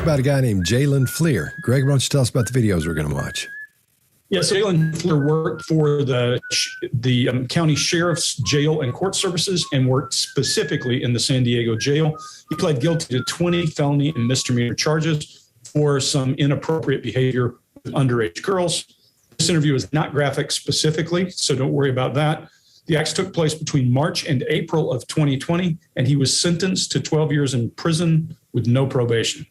about a guy named Jalen Fleer. Greg, why don't you tell us about the videos we're going to watch? Yes, Jalen Fleer worked for the county sheriff's jail and court services and worked specifically in the San Diego jail. He pled guilty to 20 felony and misdemeanor charges for some inappropriate behavior with underage girls. This interview is not graphic specifically, so don't worry about that. The acts took place between March and April of 2020, and he was sentenced to 12 years in prison with no probation.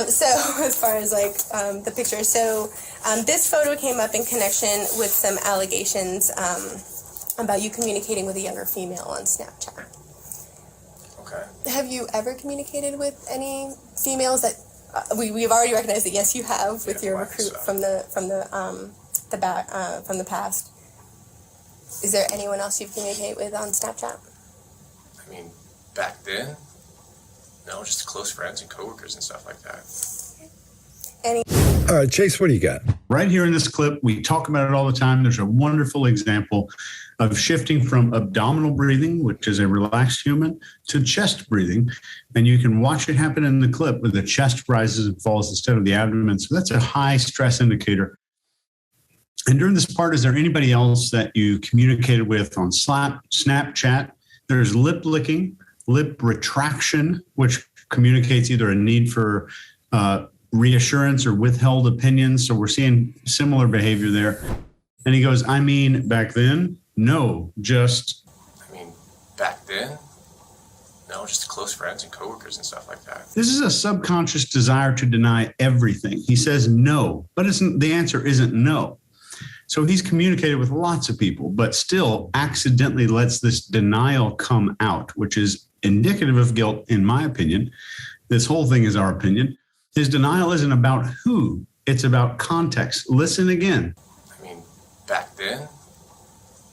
So as far as the picture, this photo came up in connection with some allegations about you communicating with a younger female on Snapchat. Okay. Have you ever communicated with any females that we've already recognized that yes you have with your recruit from the past? Is there anyone else you've communicated with on Snapchat? I mean, back then. No, just close friends and coworkers and stuff like that. All right, Chase, what do you got? Right here in this clip, we talk about it all the time. There's a wonderful example of shifting from abdominal breathing, which is a relaxed human, to chest breathing. And you can watch it happen in the clip where the chest rises and falls instead of the abdomen. So that's a high stress indicator. And during this part, is there anybody else that you communicated with on Snapchat? There's lip licking, lip retraction, which communicates either a need for reassurance or withheld opinions. So we're seeing similar behavior there. And he goes, I mean, back then, no, just. I mean, back then, no, just close friends and coworkers and stuff like that. This is a subconscious desire to deny everything. He says no, but the answer isn't no. So he's communicated with lots of people, but still accidentally lets this denial come out, which is indicative of guilt, in my opinion. This whole thing is our opinion. His denial isn't about who, it's about context. Listen again. I mean, back then,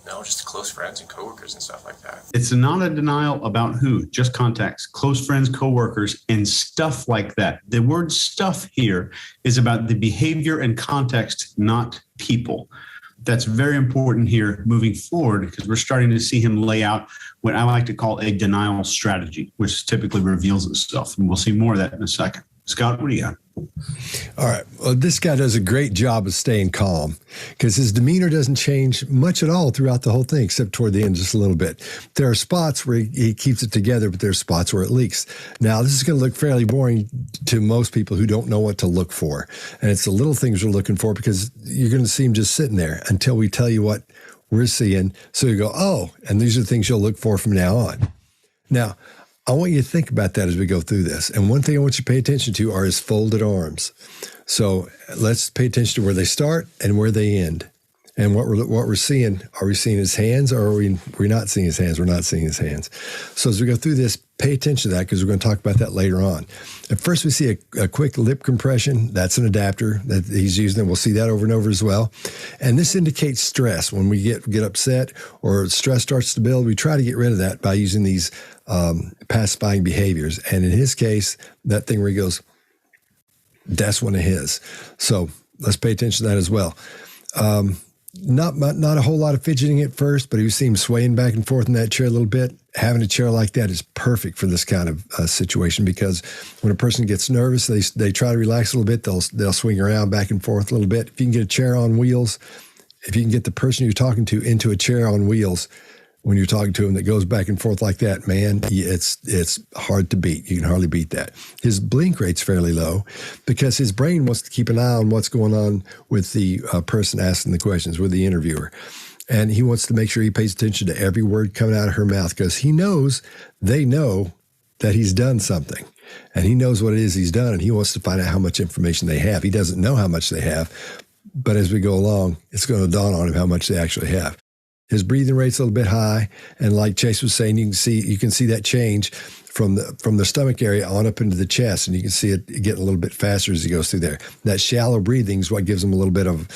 no, just close friends and coworkers and stuff like that. It's not a denial about who, just context, close friends, coworkers, and stuff like that. The word stuff here is about the behavior and context, not people. That's very important here moving forward because we're starting to see him lay out what I like to call a denial strategy, which typically reveals itself. And we'll see more of that in a second. Scott, what do you got? All right. Well, this guy does a great job of staying calm because his demeanor doesn't change much at all throughout the whole thing, except toward the end just a little bit. There are spots where he keeps it together, but there are spots where it leaks. Now, this is going to look fairly boring to most people who don't know what to look for. And it's the little things we're looking for because you're going to see him just sitting there until we tell you what we're seeing. So you go, oh, and these are the things you'll look for from now on. Now, I want you to think about that as we go through this. And one thing I want you to pay attention to are his folded arms. So let's pay attention to where they start and where they end. And what we're seeing, are we seeing his hands or are we're not seeing his hands? We're not seeing his hands. So as we go through this, pay attention to that because we're going to talk about that later on. At first, we see a quick lip compression. That's an adapter that he's using, and we'll see that over and over as well. And this indicates stress. When we get upset or stress starts to build, we try to get rid of that by using these pacifying behaviors. And in his case, that thing where he goes, that's one of his. So let's pay attention to that as well. Not a whole lot of fidgeting at first, but he seemed swaying back and forth in that chair a little bit. Having a chair like that is perfect for this kind of situation because when a person gets nervous, they try to relax a little bit. They'll swing around back and forth a little bit. If you can get a chair on wheels, if you can get the person you're talking to into a chair on wheels when you're talking to him that goes back and forth like that, man, it's hard to beat. You can hardly beat that. His blink rate's fairly low because his brain wants to keep an eye on what's going on with the person asking the questions, with the interviewer. And he wants to make sure he pays attention to every word coming out of her mouth because he knows they know that he's done something. And he knows what it is he's done, and he wants to find out how much information they have. He doesn't know how much they have, but as we go along, it's going to dawn on him how much they actually have. His breathing rate's a little bit high, and like Chase was saying, you can see that change from the stomach area on up into the chest, and you can see it getting a little bit faster as he goes through there. That shallow breathing is what gives him a little bit of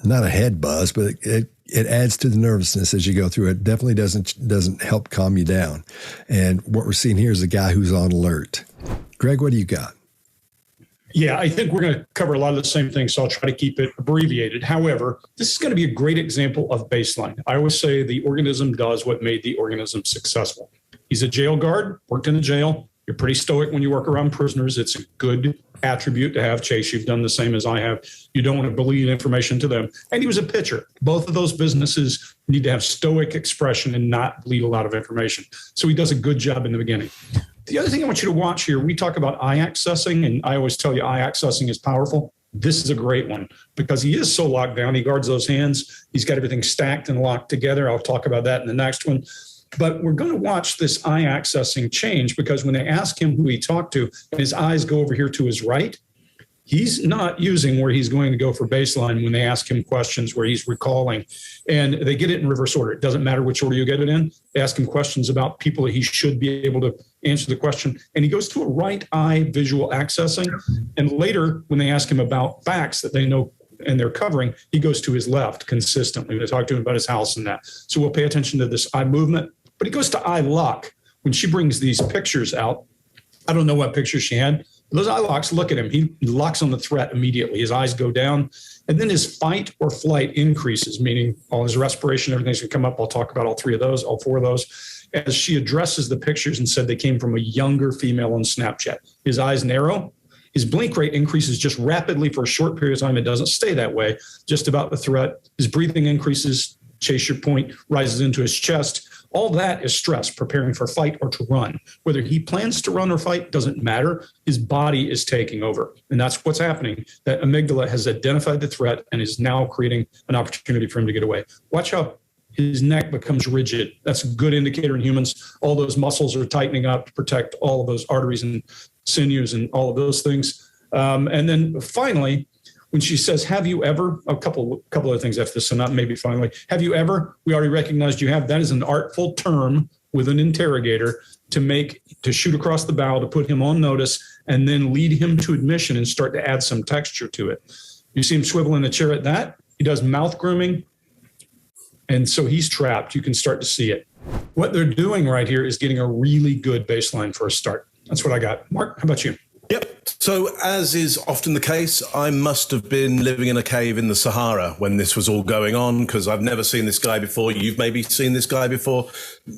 not a head buzz, but it adds to the nervousness as you go through. It definitely doesn't help calm you down. And what we're seeing here is a guy who's on alert. Greg, what do you got? Yeah, I think we're going to cover a lot of the same things, so I'll try to keep it abbreviated. However, this is going to be a great example of baseline. I always say the organism does what made the organism successful. He's a jail guard, worked in a jail, You're pretty stoic when you work around prisoners. It's a good attribute to have. Chase, you've done the same as I have. You don't want to bleed information to them. And he was a pitcher. Both of those businesses need to have stoic expression and not bleed a lot of information. So he does a good job in the beginning. The other thing I want you to watch here, we talk about eye accessing, and I always tell you eye accessing is powerful. This is a great one because he is so locked down. He guards those hands. He's got everything stacked and locked together. I'll talk about that in the next one. But we're going to watch this eye accessing change because when they ask him who he talked to, and his eyes go over here to his right, he's not using where he's going to go for baseline when they ask him questions where he's recalling. And they get it in reverse order. It doesn't matter which order you get it in. They ask him questions about people that he should be able to answer the question. And he goes to a right eye visual accessing. And later, when they ask him about facts that they know and they're covering, he goes to his left consistently. They talk to him about his house and that. So we'll pay attention to this eye movement. But he goes to eye lock. When she brings these pictures out, I don't know what pictures she had. Those eye locks, look at him. He locks on the threat immediately. His eyes go down. And then his fight or flight increases, meaning all his respiration, everything's going to come up. I'll talk about all four of those. As she addresses the pictures and said they came from a younger female on Snapchat. His eyes narrow. His blink rate increases just rapidly for a short period of time. It doesn't stay that way, just about the threat. His breathing increases, Chase your point, rises into his chest. All that is stress, preparing for fight or to run. Whether he plans to run or fight doesn't matter. His body is taking over. And that's what's happening. That amygdala has identified the threat and is now creating an opportunity for him to get away. Watch how his neck becomes rigid. That's a good indicator in humans. All those muscles are tightening up to protect all of those arteries and sinews and all of those things. And then finally, when she says, have you ever, a couple of things after this, so not maybe finally, have you ever, we already recognized you have, that is an artful term with an interrogator to shoot across the bow, to put him on notice, and then lead him to admission and start to add some texture to it. You see him swivel in the chair at that. He does mouth grooming. And so he's trapped. You can start to see it. What they're doing right here is getting a really good baseline for a start. That's what I got. Mark, how about you? Yep. So as is often the case, I must have been living in a cave in the Sahara when this was all going on, because I've never seen this guy before. You've maybe seen this guy before.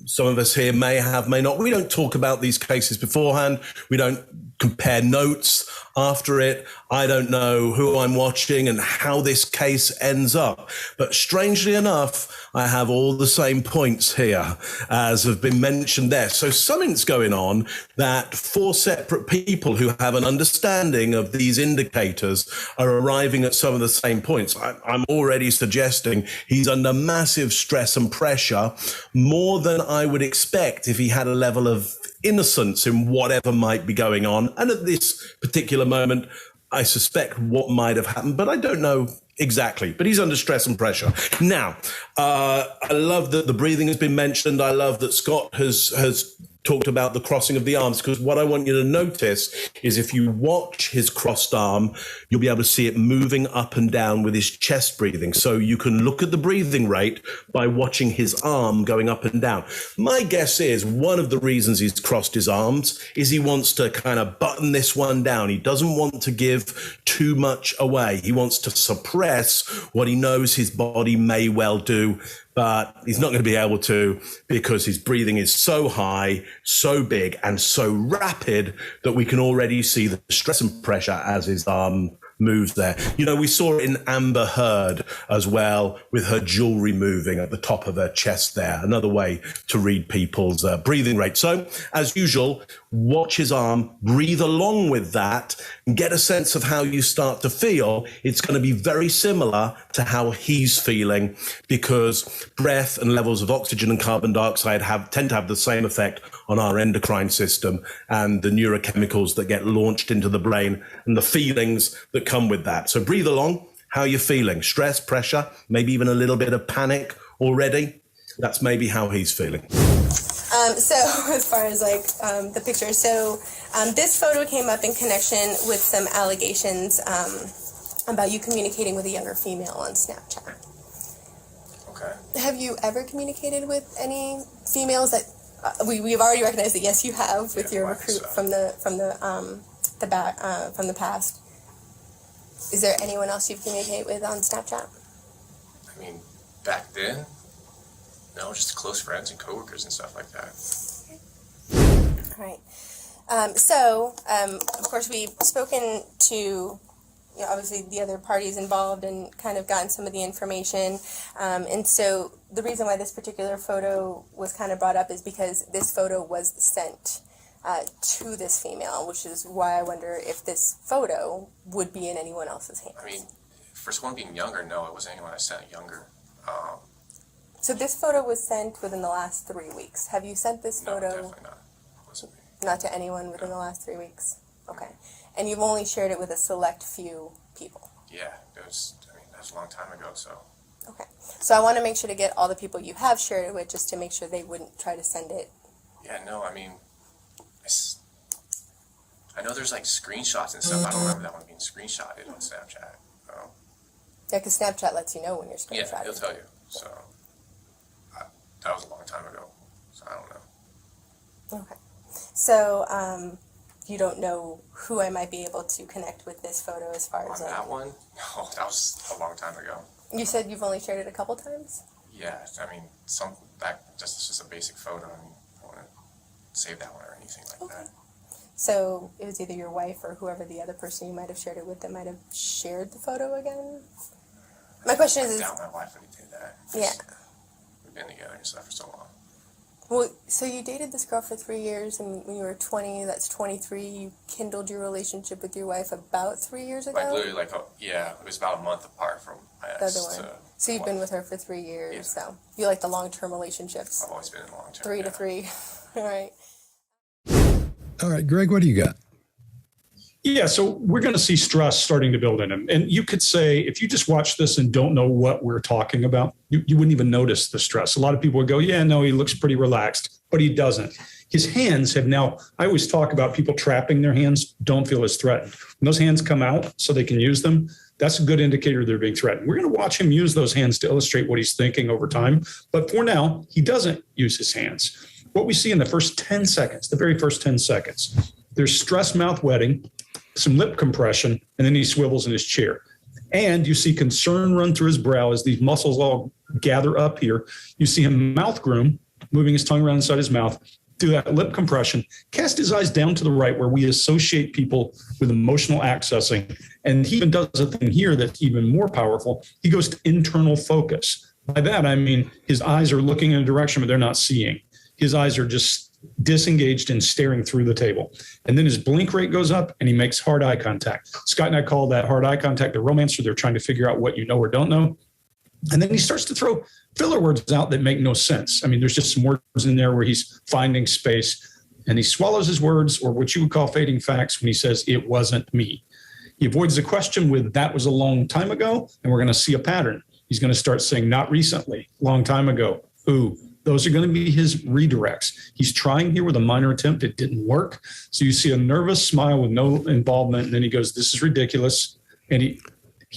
Some of us here may have, may not. We don't talk about these cases beforehand. We don't compare notes after it. I don't know who I'm watching and how this case ends up. But strangely enough, I have all the same points here as have been mentioned there. So something's going on that four separate people who have an understanding of these indicators are arriving at some of the same points. I'm already suggesting he's under massive stress and pressure, more than I would expect if he had a level of innocence in whatever might be going on. And at this particular moment, I suspect what might have happened, but I don't know exactly. But he's under stress and pressure. Now, I love that the breathing has been mentioned. I love that Scott has talked about the crossing of the arms, because what I want you to notice is if you watch his crossed arm, you'll be able to see it moving up and down with his chest breathing. So you can look at the breathing rate by watching his arm going up and down. My guess is one of the reasons he's crossed his arms is he wants to kind of button this one down. He doesn't want to give too much away. He wants to suppress what he knows his body may well do, but he's not going to be able to, because his breathing is so high, so big, and so rapid that we can already see the stress and pressure as his arm moves there. You know, we saw it in Amber Heard as well, with her jewelry moving at the top of her chest there. Another way to read people's breathing rate. So, as usual, watch his arm, breathe along with that, and get a sense of how you start to feel. It's going to be very similar to how he's feeling, because breath and levels of oxygen and carbon dioxide tend to have the same effect on our endocrine system and the neurochemicals that get launched into the brain and the feelings that come with that. So breathe along. How are you feeling? Stress, pressure, maybe even a little bit of panic already? That's maybe how he's feeling. So as far as the picture, this photo came up in connection with some allegations about you communicating with a younger female on Snapchat. Okay. Have you ever communicated with any females that we've already recognized that yes you have with your recruit from the past? Is there anyone else you've communicated with on Snapchat? I mean, back then, no, just close friends and coworkers and stuff like that. All right. Of course, we've spoken to, obviously the other parties involved and kind of gotten some of the information. And so the reason why this particular photo was kind of brought up is because this photo was sent to this female, which is why I wonder if this photo would be in anyone else's hands. I mean, first one being younger, no, it wasn't anyone I sent younger. So this photo was sent within the last 3 weeks. Have you sent this photo? No, definitely not. It wasn't me. Not to anyone within the last 3 weeks? Okay. And you've only shared it with a select few people? Yeah, that was a long time ago, so. Okay. So I want to make sure to get all the people you have shared it with, just to make sure they wouldn't try to send it. Yeah, no, I mean, I know there's like screenshots and stuff. I don't remember that one being screenshotted on Snapchat. Yeah, because Snapchat lets you know when you're screenshotting. Yeah, it'll tell you. So that was a long time ago. So I don't know. Okay. So you don't know who I might be able to connect with this photo as far as that one? No, that was a long time ago. You said you've only shared it a couple times? Yeah, I mean, it's just a basic photo. I mean, I want to save that one or anything like that. So it was either your wife or whoever the other person you might have shared it with that might have shared the photo again? My question is... I doubt my wife would do that. Yeah. We've been together and stuff for so long. Well, so you dated this girl for 3 years, and when you were 20, that's 23, you kindled your relationship with your wife about 3 years ago? Like literally, it was about a month apart from my ex. The other one. So you've been with her for 3 years, Yeah. So you like the long-term relationships? I've always been in long term. 3 to 3. All right. All right, Greg, what do you got? Yeah, so we're going to see stress starting to build in him. And you could say, if you just watch this and don't know what we're talking about, you wouldn't even notice the stress. A lot of people would go, yeah, no, he looks pretty relaxed, but he doesn't. His hands have now, I always talk about people trapping their hands, don't feel as threatened. When those hands come out so they can use them, that's a good indicator they're being threatened. We're going to watch him use those hands to illustrate what he's thinking over time. But for now, he doesn't use his hands. What we see in the first 10 seconds, the very first 10 seconds, there's stress mouth wetting, some lip compression, and then he swivels in his chair. And you see concern run through his brow as these muscles all gather up here. You see him mouth groom, moving his tongue around inside his mouth, do that lip compression, cast his eyes down to the right where we associate people with emotional accessing. And he even does a thing here that's even more powerful. He goes to internal focus. By that, I mean his eyes are looking in a direction, but they're not seeing. His eyes are just disengaged and staring through the table. And then his blink rate goes up and he makes hard eye contact. Scott and I call that hard eye contact the romancer. They're trying to figure out what you know or don't know. And then he starts to throw filler words out that make no sense. I mean, there's just some words in there where he's finding space, and he swallows his words, or what you would call fading facts, when he says, it wasn't me. He avoids the question with, that was a long time ago, and we're going to see a pattern. He's going to start saying, not recently, long time ago, ooh. Those are going to be his redirects. He's trying here with a minor attempt. It didn't work. So you see a nervous smile with no involvement. And then he goes, this is ridiculous. And he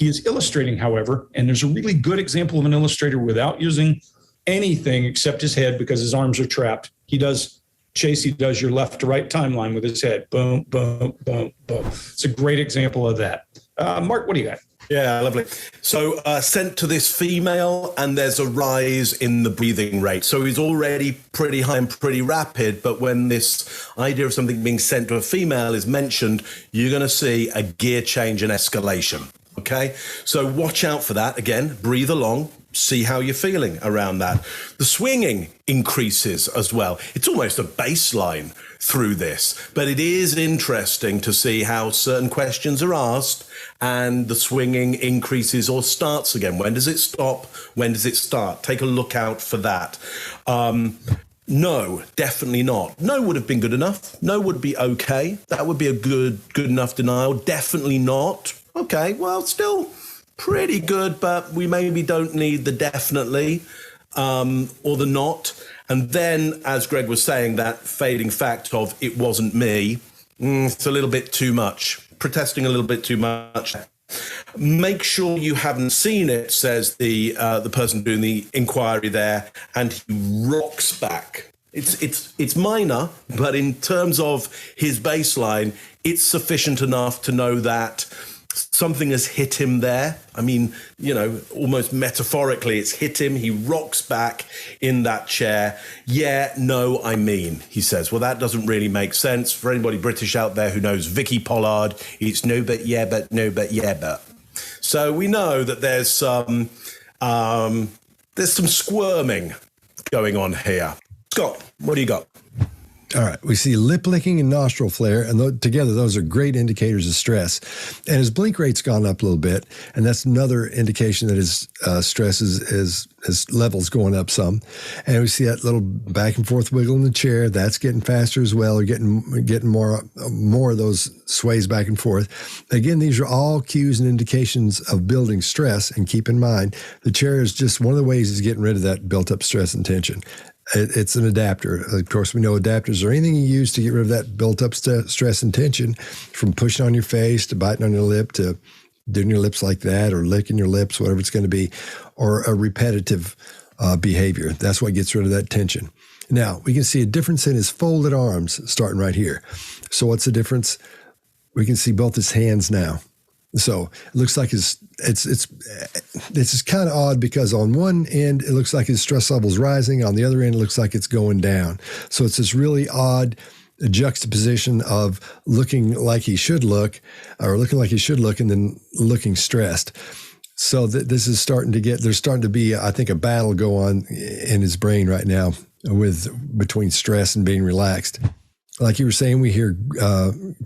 is illustrating, however, and there's a really good example of an illustrator without using anything except his head because his arms are trapped. He does your left to right timeline with his head. Boom, boom, boom, boom. It's a great example of that. Mark, what do you got? Yeah, lovely. So sent to this female, and there's a rise in the breathing rate. So he's already pretty high and pretty rapid, but when this idea of something being sent to a female is mentioned, you're going to see a gear change and escalation. Okay, so watch out for that. Again, breathe along, see how you're feeling around that. The swinging increases as well. It's almost a baseline through this, but it is interesting to see how certain questions are asked and the swinging increases or starts again. When does it stop? When does it start? Take a look out for that. No, definitely not. No would have been good enough. No would be okay. That would be a good enough denial. Definitely not. Okay, well, still pretty good, but we maybe don't need the definitely or the not. And then, as Greg was saying, that fading fact of it wasn't me, it's a little bit too much. Protesting a little bit too much. Make sure you haven't seen it, says the person doing the inquiry there, and he rocks back. It's minor, but in terms of his baseline, it's sufficient enough to know that something has hit him there. I mean, almost metaphorically, it's hit him. He rocks back in that chair. Yeah, no, I mean, he says. Well, that doesn't really make sense. For anybody British out there who knows Vicky Pollard, it's no, but, yeah, but, no, but, yeah, but. So we know that there's some squirming going on here. Scott, what do you got? All right. We see lip licking and nostril flare, and together those are great indicators of stress. And his blink rate's gone up a little bit, and that's another indication that his stress his level's going up some. And we see that little back and forth wiggle in the chair. That's getting faster as well. We're getting more of those sways back and forth. Again, these are all cues and indications of building stress. And keep in mind, the chair is just one of the ways he's getting rid of that built up stress and tension. It's an adapter. Of course, we know adapters are anything you use to get rid of that built-up stress and tension, from pushing on your face to biting on your lip to doing your lips like that or licking your lips, whatever it's going to be, or a repetitive behavior. That's what gets rid of that tension. Now, we can see a difference in his folded arms starting right here. So what's the difference? We can see both his hands now. So it looks like it's kind of odd because on one end, it looks like his stress level is rising. On the other end, it looks like it's going down. So it's this really odd juxtaposition of looking like he should look and then looking stressed. So this is there's starting to be, I think, a battle go on in his brain right now between stress and being relaxed. Like you were saying, we hear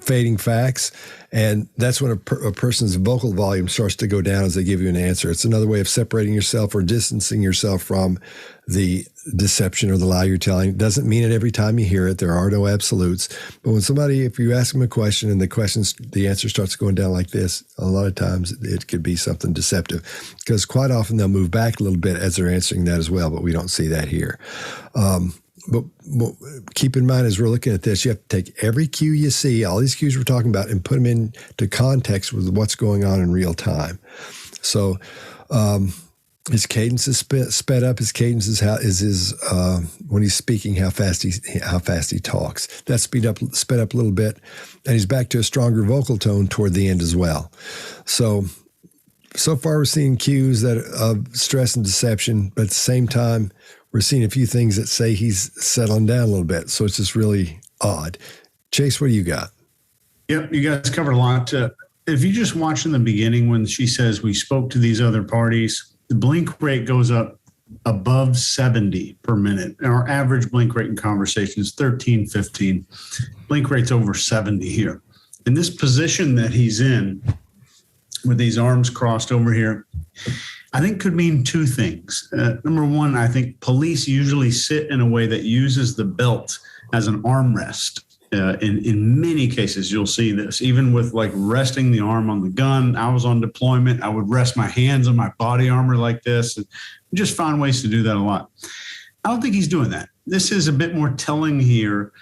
fading facts, and that's when a person's vocal volume starts to go down as they give you an answer. It's another way of separating yourself or distancing yourself from the deception or the lie you're telling. It doesn't mean it every time you hear it. There are no absolutes. But if you ask them a question and the answer starts going down like this, a lot of times it could be something deceptive, because quite often they'll move back a little bit as they're answering that as well, but we don't see that here. But keep in mind, as we're looking at this, you have to take every cue you see, all these cues we're talking about, and put them into context with what's going on in real time. So his cadence is sped up. His cadence is when he's speaking, how fast he talks. That's sped up a little bit, and he's back to a stronger vocal tone toward the end as well. So far we're seeing cues of stress and deception, but at the same time, we're seeing a few things that say he's settling down a little bit. So it's just really odd. Chase, what do you got? Yep, you guys covered a lot. If you just watch in the beginning when she says we spoke to these other parties, the blink rate goes up above 70 per minute. Our average blink rate in conversation is 13, 15. Blink rate's over 70 here. In this position that he's in, with these arms crossed over here, I think could mean two things. Number one, I think police usually sit in a way that uses the belt as an armrest. In many cases, you'll see this, even with like resting the arm on the gun. I was on deployment. I would rest my hands on my body armor like this, and just find ways to do that a lot. I don't think he's doing that. This is a bit more telling here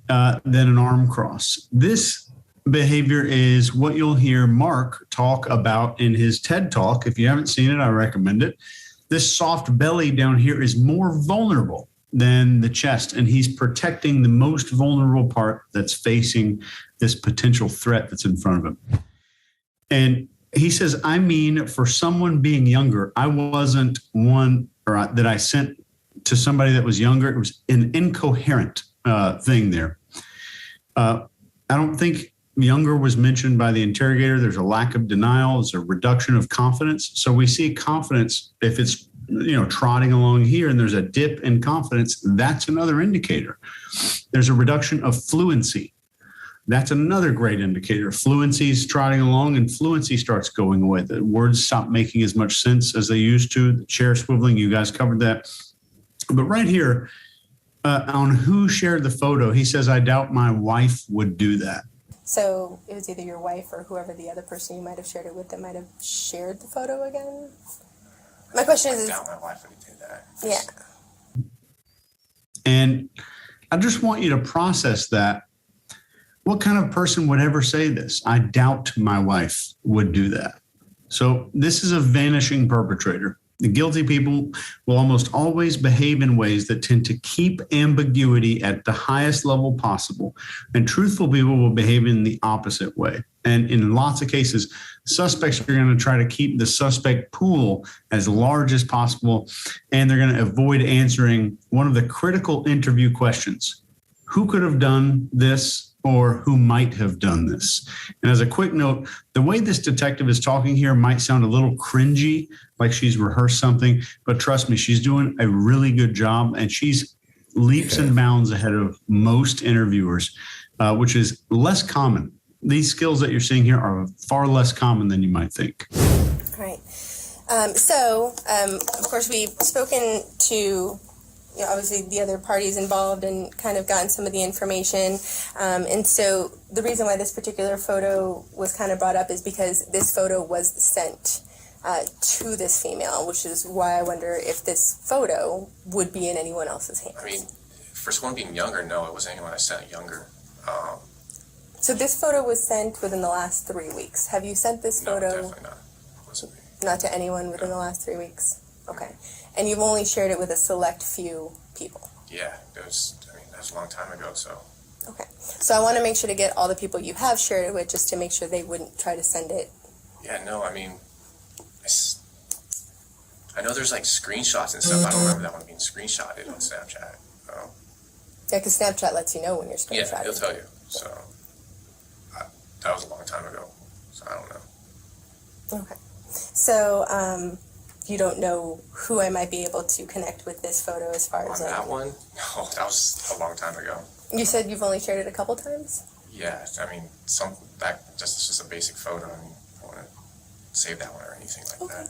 than an arm cross. This behavior is what you'll hear Mark talk about in his TED Talk. If you haven't seen it, I recommend it. This soft belly down here is more vulnerable than the chest, and he's protecting the most vulnerable part that's facing this potential threat that's in front of him. And he says, I mean, for someone being younger, I wasn't one that I sent to somebody that was younger. It was an incoherent thing there. I don't think younger was mentioned by the interrogator. There's a lack of denial. There's a reduction of confidence. So we see confidence, if it's trotting along here and there's a dip in confidence, that's another indicator. There's a reduction of fluency. That's another great indicator. Fluency is trotting along and fluency starts going away. The words stop making as much sense as they used to. The chair swiveling, you guys covered that. But right here, on who shared the photo, he says, I doubt my wife would do that. So it was either your wife or whoever the other person you might have shared it with that might have shared the photo again. My question is, my wife would do that. Yeah. And I just want you to process that. What kind of person would ever say this? I doubt my wife would do that. So this is a vanishing perpetrator. The guilty people will almost always behave in ways that tend to keep ambiguity at the highest level possible. And truthful people will behave in the opposite way. And in lots of cases, suspects are going to try to keep the suspect pool as large as possible. And they're going to avoid answering one of the critical interview questions. Who could have done this? Or who might have done this? And as a quick note, the way this detective is talking here might sound a little cringy, like she's rehearsed something, but trust me, she's doing a really good job, and she's leaps and bounds ahead of most interviewers, which is less common. These skills that you're seeing here are far less common than you might think. All right. Of course, we've spoken to obviously the other parties involved and kind of gotten some of the information. And so the reason why this particular photo was kind of brought up is because this photo was sent to this female, which is why I wonder if this photo would be in anyone else's hands. I mean, for someone being younger, no, it wasn't anyone I sent younger. So this photo was sent within the last 3 weeks. Have you sent this photo? No, definitely not. It wasn't me. Not to anyone within the last 3 weeks? Okay. And you've only shared it with a select few people? Yeah, that was a long time ago, so. Okay. So I want to make sure to get all the people you have shared it with just to make sure they wouldn't try to send it. Yeah, no, I mean, I know there's like screenshots and stuff. I don't remember that one being screenshotted on Snapchat. Yeah, because Snapchat lets you know when you're screenshotting. Yeah, it'll tell you. So that was a long time ago, so I don't know. Okay. So, you don't know who I might be able to connect with this photo as far as that one? No, that was a long time ago. You said you've only shared it a couple times? Yeah, I mean, it's just a basic photo. I mean, I don't want to save that one or anything like that.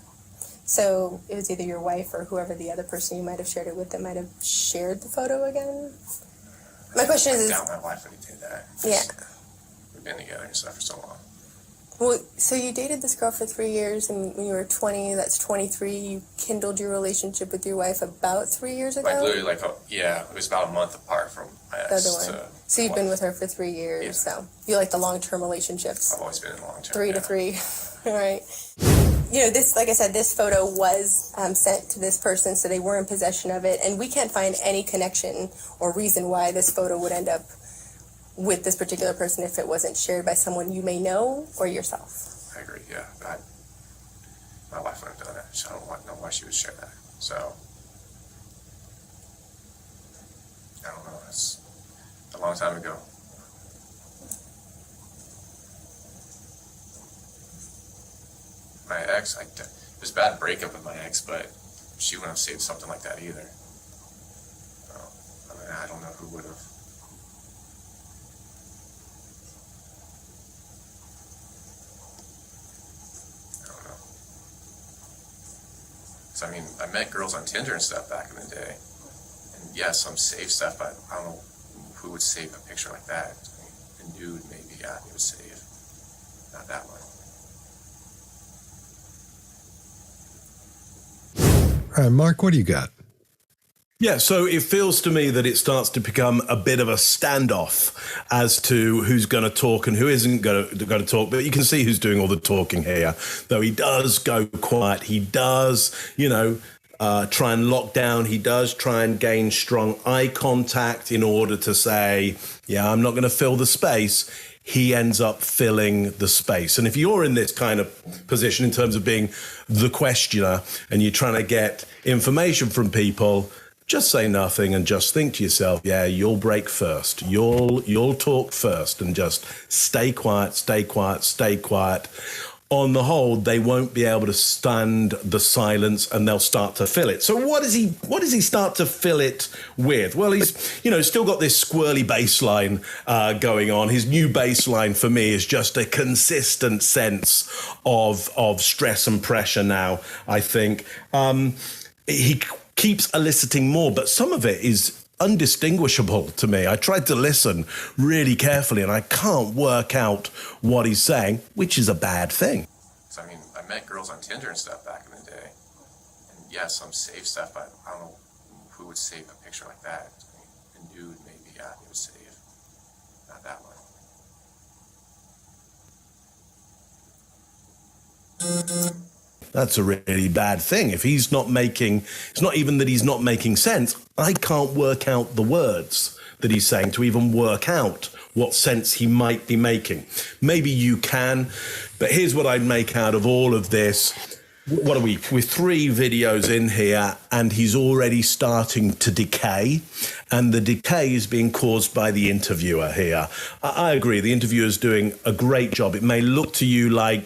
So it was either your wife or whoever the other person you might have shared it with that might have shared the photo again? My question is... I doubt my wife would do that. Yeah. We've been together and stuff for so long. Well, so you dated this girl for 3 years, and when you were 20, that's 23, you kindled your relationship with your wife about 3 years ago? Like, literally, it was about a month apart from my ex. So you've been with her for 3 years, yeah. So you like the long-term relationships? I've always been in long-term. 3 to 3. All right. This, like I said, this photo was sent to this person, so they were in possession of it, and we can't find any connection or reason why this photo would end up with this particular person if it wasn't shared by someone you may know or yourself. I agree, yeah. My wife wouldn't have done that, so I don't know why she would share that. So, I don't know. It's a long time ago. My ex, it was a bad breakup with my ex, but she wouldn't have saved something like that either. So, I don't know who would have. So, I mean, I met girls on Tinder and stuff back in the day. And yes, some save stuff, but I don't know who would save a picture like that. I mean, a nude, maybe, yeah, they would save. Not that one. All right, Mark, what do you got? Yeah, so it feels to me that it starts to become a bit of a standoff as to who's going to talk and who isn't going to talk. But you can see who's doing all the talking here, though he does go quiet. He does, try and lock down. He does try and gain strong eye contact in order to say, yeah, I'm not going to fill the space. He ends up filling the space. And if you're in this kind of position in terms of being the questioner and you're trying to get information from people, just say nothing and just think to yourself, yeah, you'll break first. You'll talk first and just stay quiet, stay quiet, stay quiet. On the whole, they won't be able to stand the silence and they'll start to fill it. So what does he start to fill it with? Well, he's, still got this squirrely bass line going on. His new bass line for me is just a consistent sense of stress and pressure now, I think. He keeps eliciting more, but some of it is undistinguishable to me. I tried to listen really carefully and I can't work out what he's saying, which is a bad thing. So, I mean, I met girls on Tinder and stuff back in the day. And yeah, some save stuff, but I don't know who would save a picture like that. I mean, a nude, maybe, yeah, they would save. Not that one. That's a really bad thing. If he's not making, it's not even that he's not making sense. I can't work out the words that he's saying to even work out what sense he might be making. Maybe you can, but here's what I'd make out of all of this. What are we? We're 3 videos in here, and he's already starting to decay, and the decay is being caused by the interviewer here. I agree. The interviewer's doing a great job. It may look to you like,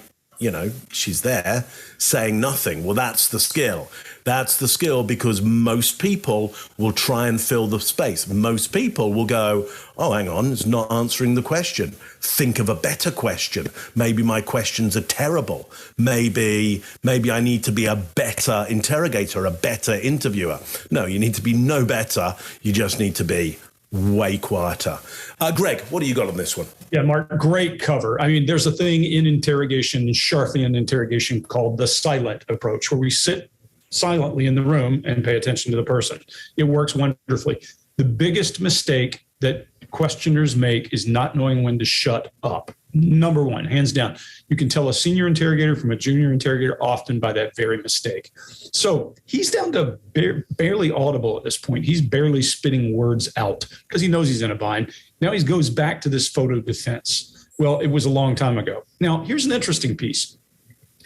she's there saying nothing. Well, that's the skill. That's the skill, because most people will try and fill the space. Most people will go, oh, hang on, it's not answering the question. Think of a better question. Maybe my questions are terrible. Maybe I need to be a better interrogator, a better interviewer. No, you need to be no better. You just need to be way quieter. Greg, what do you got on this one? Yeah, Mark, great cover. I mean, there's a thing in interrogation, Scharfian interrogation, called the silent approach, where we sit silently in the room and pay attention to the person. It works wonderfully. The biggest mistake that questioners make is not knowing when to shut up. Number one, hands down. You can tell a senior interrogator from a junior interrogator often by that very mistake. So he's down to barely audible at this point. He's barely spitting words out because he knows he's in a bind. Now he goes back to this photo defense. Well, it was a long time ago. Now, here's an interesting piece.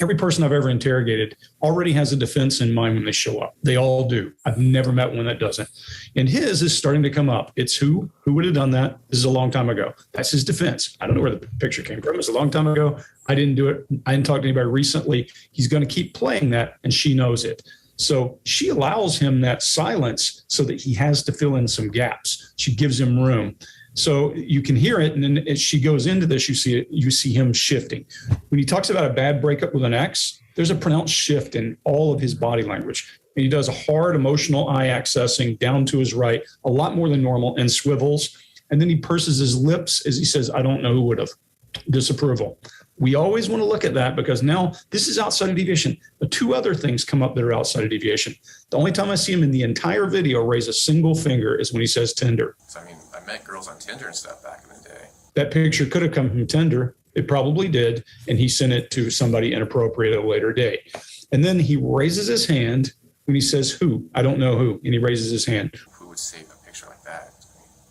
Every person I've ever interrogated already has a defense in mind when they show up. They all do. I've never met one that doesn't. And his is starting to come up. It's who would have done that? This is a long time ago. That's his defense. I don't know where the picture came from. It was a long time ago. I didn't do it. I didn't talk to anybody recently. He's going to keep playing that, and she knows it. So she allows him that silence so that he has to fill in some gaps. She gives him room. So you can hear it, and then as she goes into this, you see him shifting. When he talks about a bad breakup with an ex, there's a pronounced shift in all of his body language. And he does a hard emotional eye accessing down to his right, a lot more than normal, and swivels. And then he purses his lips as he says, I don't know who would have. Disapproval. We always want to look at that because now this is outside of deviation. The 2 other things come up that are outside of deviation. The only time I see him in the entire video raise a single finger is when he says Tinder. So, I mean, I met girls on Tinder and stuff back in the day. That picture could have come from Tinder. It probably did. And he sent it to somebody inappropriate at a later date. And then he raises his hand when he says who. I don't know who. And he raises his hand. Who would save a picture like that?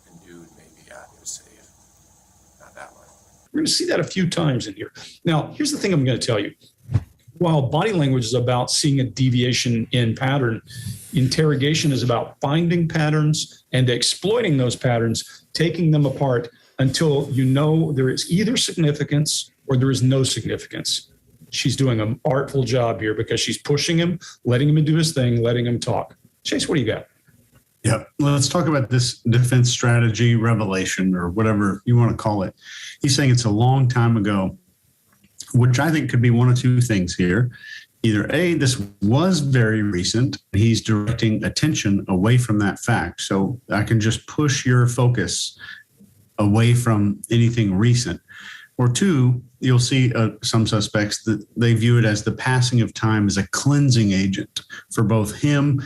I mean, a nude, maybe, yeah, he would save. Not that one. We're going to see that a few times in here. Now, here's the thing I'm going to tell you. While body language is about seeing a deviation in pattern, interrogation is about finding patterns and exploiting those patterns, taking them apart until you know there is either significance or there is no significance. She's doing an artful job here because she's pushing him, letting him do his thing, letting him talk. Chase, what do you got? Yeah, let's talk about this defense strategy revelation or whatever you want to call it. He's saying it's a long time ago, which I think could be one of 2 things here. Either A, this was very recent. He's directing attention away from that fact. So I can just push your focus away from anything recent. Or 2, you'll see some suspects that they view it as the passing of time as a cleansing agent for both him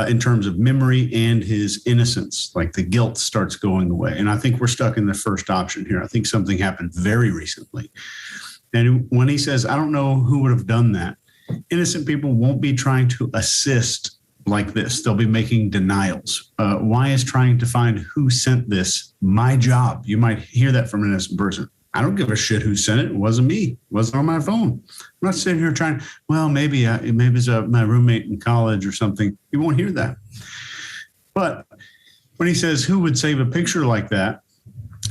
in terms of memory and his innocence, like the guilt starts going away. And I think we're stuck in the first option here. I think something happened very recently. And when he says, I don't know who would have done that, innocent people won't be trying to assist like this. They'll be making denials. Why is trying to find who sent this my job? You might hear that from an innocent person. I don't give a shit who sent it. It wasn't me. It wasn't on my phone. I'm not sitting here trying, well, maybe it's my roommate in college or something. You won't hear that. But when he says, who would save a picture like that?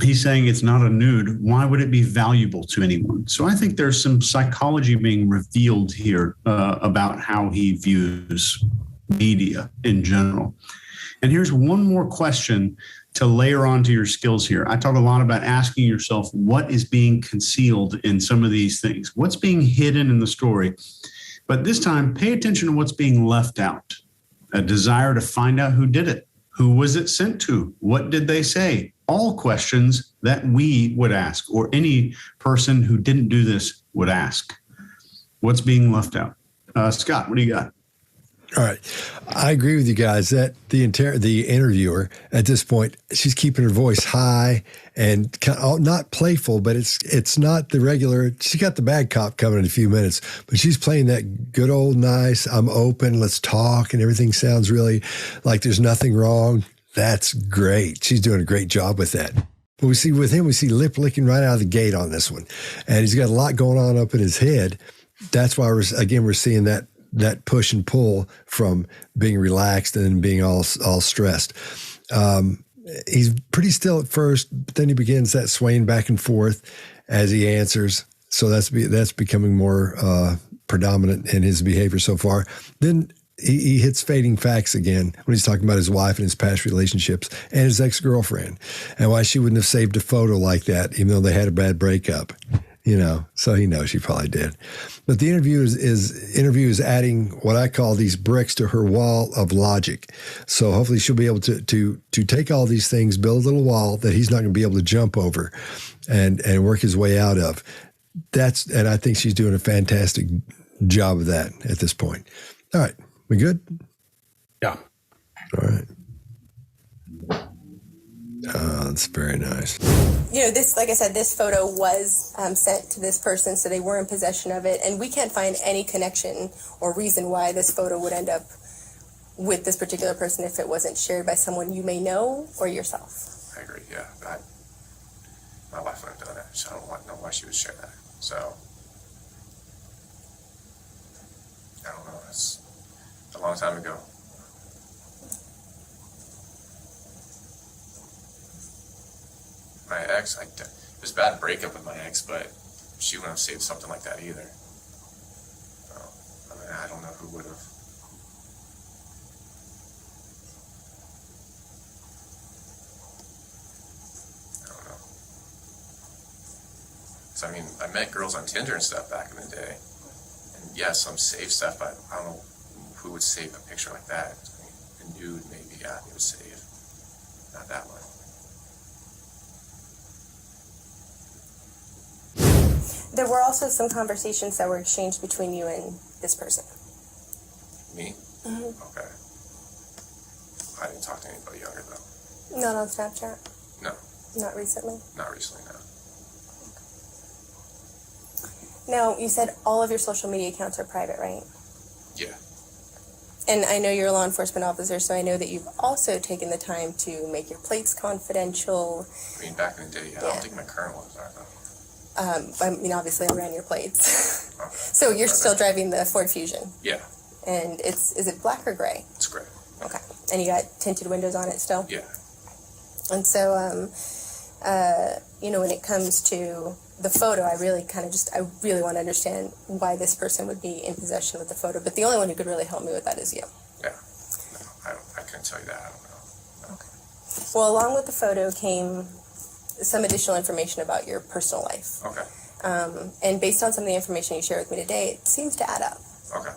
He's saying it's not a nude. Why would it be valuable to anyone? So I think there's some psychology being revealed here about how he views media in general. And here's one more question to layer onto your skills here. I talk a lot about asking yourself what is being concealed in some of these things, what's being hidden in the story. But this time, pay attention to what's being left out. A desire to find out who did it. Who was it sent to? What did they say? All questions that we would ask, or any person who didn't do this would ask. What's being left out? Scott, what do you got? All right. I agree with you guys that the interviewer at this point, she's keeping her voice high and not playful, but it's not the regular. She got the bad cop coming in a few minutes, but she's playing that good old nice, I'm open, let's talk, and everything sounds really like there's nothing wrong. That's great. She's doing a great job with that. But we see lip licking right out of the gate on this one. And he's got a lot going on up in his head. That's why we're seeing that push and pull from being relaxed and being all stressed. He's pretty still at first, but then he begins that swaying back and forth as he answers. So that's becoming more predominant in his behavior so far. Then he hits fading facts again when he's talking about his wife and his past relationships and his ex-girlfriend and why she wouldn't have saved a photo like that, even though they had a bad breakup. So he knows she probably did. But the interview is adding what I call these bricks to her wall of logic. So hopefully she'll be able to take all these things, build a little wall that he's not going to be able to jump over and work his way out of. And I think she's doing a fantastic job of that at this point. All right. We good? Yeah. All right. Oh, that's very nice. This, like I said, this photo was sent to this person, so they were in possession of it, and we can't find any connection or reason why this photo would end up with this particular person if it wasn't shared by someone you may know or yourself. I agree, yeah. My wife would have done it, so I don't know why she would share that. So, I don't know, it's a long time ago. My ex, it was a bad breakup with my ex, but she wouldn't have saved something like that either. So, I don't know who would have. I don't know. So, I met girls on Tinder and stuff back in the day. And yes, some saved stuff, but I don't know who would save a picture like that. A nude, maybe, yeah, they would save. Not that one. There were also some conversations that were exchanged between you and this person. Me? Mm-hmm. Okay. I didn't talk to anybody younger, though. Not on Snapchat? No. Not recently? Not recently, no. Now, you said all of your social media accounts are private, right? Yeah. And I know you're a law enforcement officer, so I know that you've also taken the time to make your plates confidential. Back in the day, I don't think my current ones are, though. Obviously I ran your plates. Okay. So you're still driving the Ford Fusion? Yeah. And is it black or gray? It's gray. Okay. And you got tinted windows on it still? Yeah. And so, when it comes to the photo, I really want to understand why this person would be in possession with the photo. But the only one who could really help me with that is you. Yeah. No, I couldn't tell you that. I don't know. No. Okay. Well, along with the photo came some additional information about your personal life. Okay. And based on some of the information you share with me today, it seems to add up. Okay.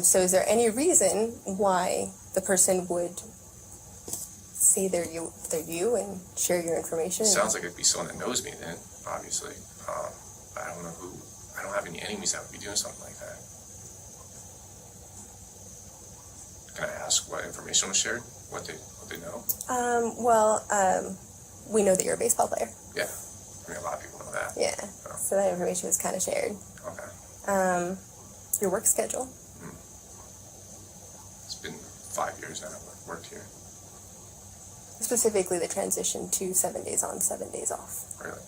So is there any reason why the person would say they're you and share your information? It sounds like it'd be someone that knows me then, obviously. I don't know who. I don't have any enemies that would be doing something like that. Can I ask what information was shared? What they know? We know that you're a baseball player. Yeah. A lot of people know that. Yeah. So that information was kind of shared. Okay. Your work schedule? It's been 5 years now I've worked here. Specifically the transition to 7 days on, 7 days off. Really?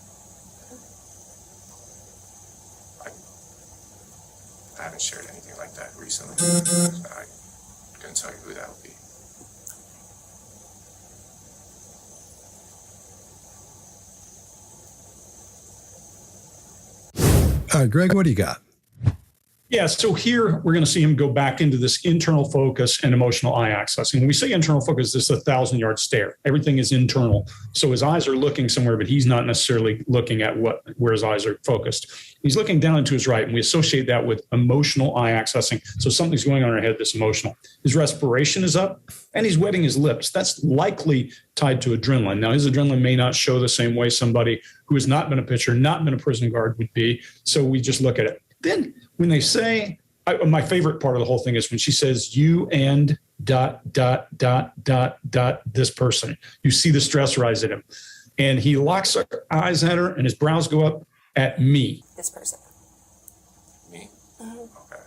I haven't shared anything like that recently. So I couldn't tell you who that would be. Greg, what do you got? Yeah, so here we're going to see him go back into this internal focus and emotional eye accessing. When we say internal focus, this is a 1,000-yard stare. Everything is internal. So his eyes are looking somewhere, but he's not necessarily looking at where his eyes are focused. He's looking down and to his right, and we associate that with emotional eye accessing. So something's going on in our head that's emotional. His respiration is up, and he's wetting his lips. That's likely tied to adrenaline. Now, his adrenaline may not show the same way somebody who has not been a pitcher, not been a prison guard would be. So we just look at it. Then when they say my favorite part of the whole thing is when she says, you and ... this person. You see the stress rise in him. And he locks eyes at her and his brows go up at me. This person. Me? Okay.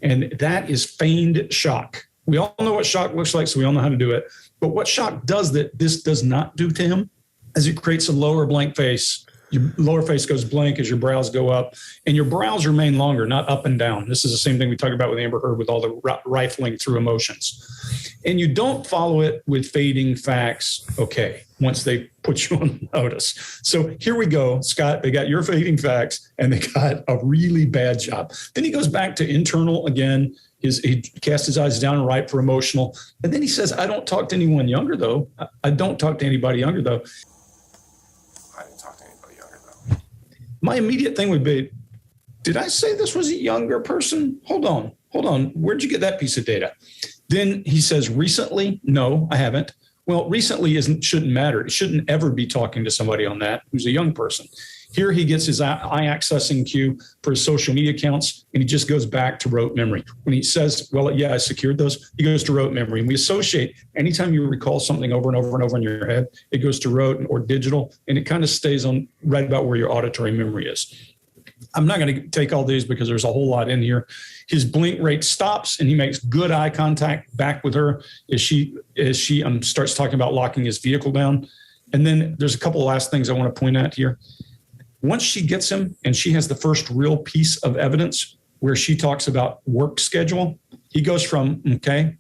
And that is feigned shock. We all know what shock looks like, so we all know how to do it. But what shock does that this does not do to him is it creates a lower blank face. Your lower face goes blank as your brows go up, and your brows remain longer, not up and down. This is the same thing we talk about with Amber Heard with all the rifling through emotions. And you don't follow it with fading facts, okay, once they put you on notice. So here we go, Scott, they got your fading facts, and they got a really bad job. Then he goes back to internal again. He casts his eyes down and right for emotional. And then he says, I don't talk to anyone younger, though. I don't talk to anybody younger, though. I didn't talk to anybody younger, though. My immediate thing would be, did I say this was a younger person? Hold on. Where'd you get that piece of data? Then he says, recently? No, I haven't. Well, recently shouldn't matter. It shouldn't ever be talking to somebody on that who's a young person. Here he gets his eye accessing cue for his social media accounts, and he just goes back to rote memory. When he says, well, yeah, I secured those, he goes to rote memory. And we associate, anytime you recall something over and over and over in your head, it goes to rote or digital, and it kind of stays on right about where your auditory memory is. I'm not going to take all these because there's a whole lot in here. His blink rate stops, and he makes good eye contact back with her as she starts talking about locking his vehicle down. And then there's a couple of last things I want to point out here. Once she gets him and she has the first real piece of evidence where she talks about work schedule, he goes from okay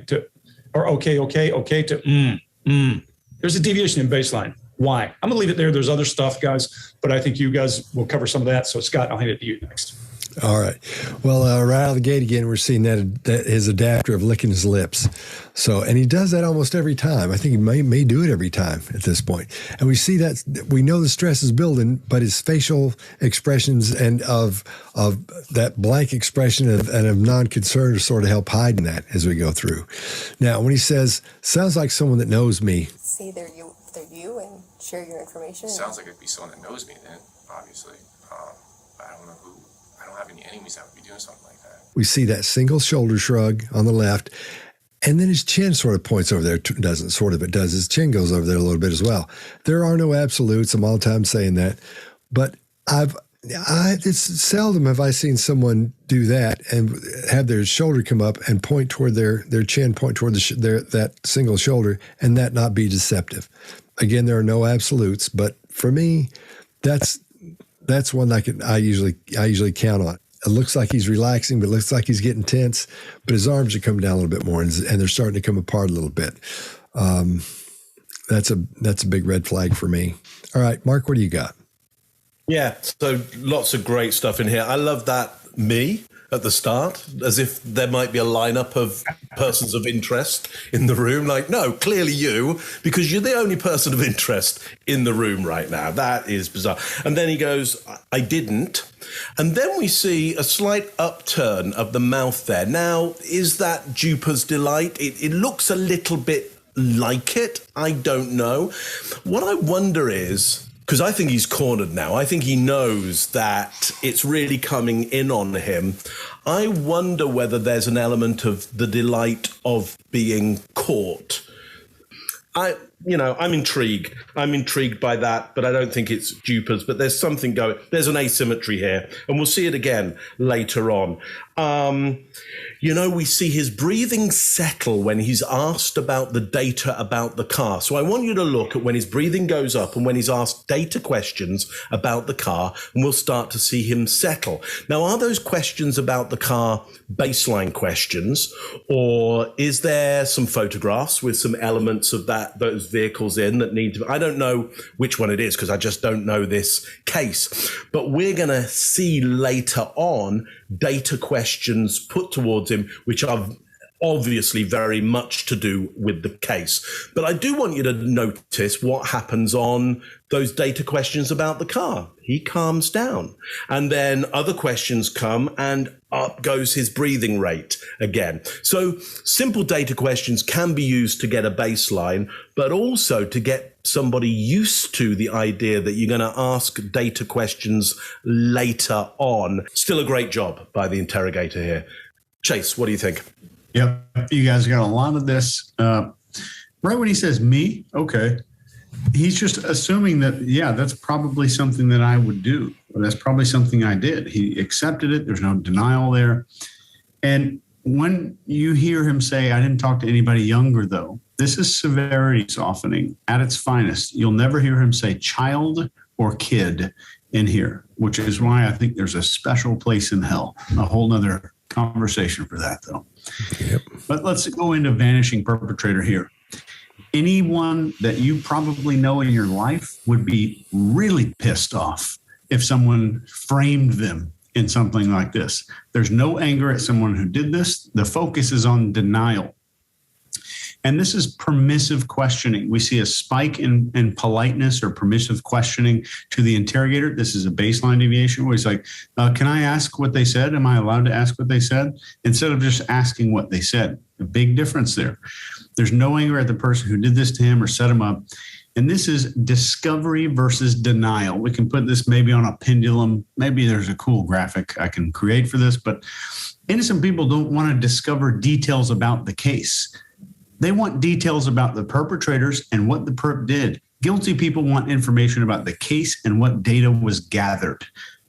to, or okay to There's a deviation in baseline. Why? I'm going to leave it there. There's other stuff, guys, but I think you guys will cover some of that. So, Scott, I'll hand it to you next. All right. Well, right out of the gate again, we're seeing that his adapter of licking his lips. So, and he does that almost every time. I think he may do it every time at this point. And we see that, we know the stress is building, but his facial expressions and of that blank expression of non-concern sort of help hiding that as we go through. Now, when he says, sounds like someone that knows me. Say they're you and share your information. Sounds like it'd be someone that knows me then, obviously. I don't know who. I don't have any enemies that would be doing something like that. We see that single shoulder shrug on the left, and then his chin sort of points over there. It does. His chin goes over there a little bit as well. There are no absolutes. I'm all the time saying that, but it's seldom have I seen someone do that and have their shoulder come up and point toward their chin, point toward that single shoulder, and that not be deceptive. Again, there are no absolutes, but for me, that's one I usually count on. It looks like he's relaxing, but it looks like he's getting tense. But his arms are coming down a little bit more, and they're starting to come apart a little bit. That's a big red flag for me. All right, Mark, what do you got? Yeah, so lots of great stuff in here. I love that me at the start, as if there might be a lineup of persons of interest in the room. Like, no, clearly you, because you're the only person of interest in the room right now. That is bizarre. And then he goes, I didn't. And then we see a slight upturn of the mouth there. Now, is that Duper's delight? It looks a little bit like it. I don't know. What I wonder is, because I think he's cornered now. I think he knows that it's really coming in on him. I wonder whether there's an element of the delight of being caught. I'm intrigued. I'm intrigued by that, but I don't think it's Duper's. But there's something going. There's an asymmetry here, and we'll see it again later on. We see his breathing settle when he's asked about the data about the car. So I want you to look at when his breathing goes up and when he's asked data questions about the car, and we'll start to see him settle. Now, are those questions about the car baseline questions, or is there some photographs with some elements of those vehicles in that need to? I don't know which one it is because I just don't know this case. But we're going to see later on data questions put towards him, which are obviously very much to do with the case. But I do want you to notice what happens on those data questions about the car. He calms down. And then other questions come and up goes his breathing rate again. So simple data questions can be used to get a baseline, but also to get somebody used to the idea that you're going to ask data questions later on. Still a great job by the interrogator here. Chase, what do you think? Yep. You guys got a lot of this. Right when he says me, okay. He's just assuming that, yeah, that's probably something that I would do. That's probably something I did. He accepted it. There's no denial there. And when you hear him say, I didn't talk to anybody younger, though, this is severity softening at its finest. You'll never hear him say child or kid in here, which is why I think there's a special place in hell. A whole nother conversation for that, though. Yep. But let's go into vanishing perpetrator here. Anyone that you probably know in your life would be really pissed off if someone framed them in something like this. There's no anger at someone who did this. The focus is on denial. And this is permissive questioning. We see a spike in politeness or permissive questioning to the interrogator. This is a baseline deviation where he's like, can I ask what they said? Am I allowed to ask what they said? Instead of just asking what they said. A big difference there. There's no anger at the person who did this to him or set him up. And this is discovery versus denial. We can put this maybe on a pendulum. Maybe there's a cool graphic I can create for this, but innocent people don't want to discover details about the case. They want details about the perpetrators and what the perp did. Guilty people want information about the case and what data was gathered.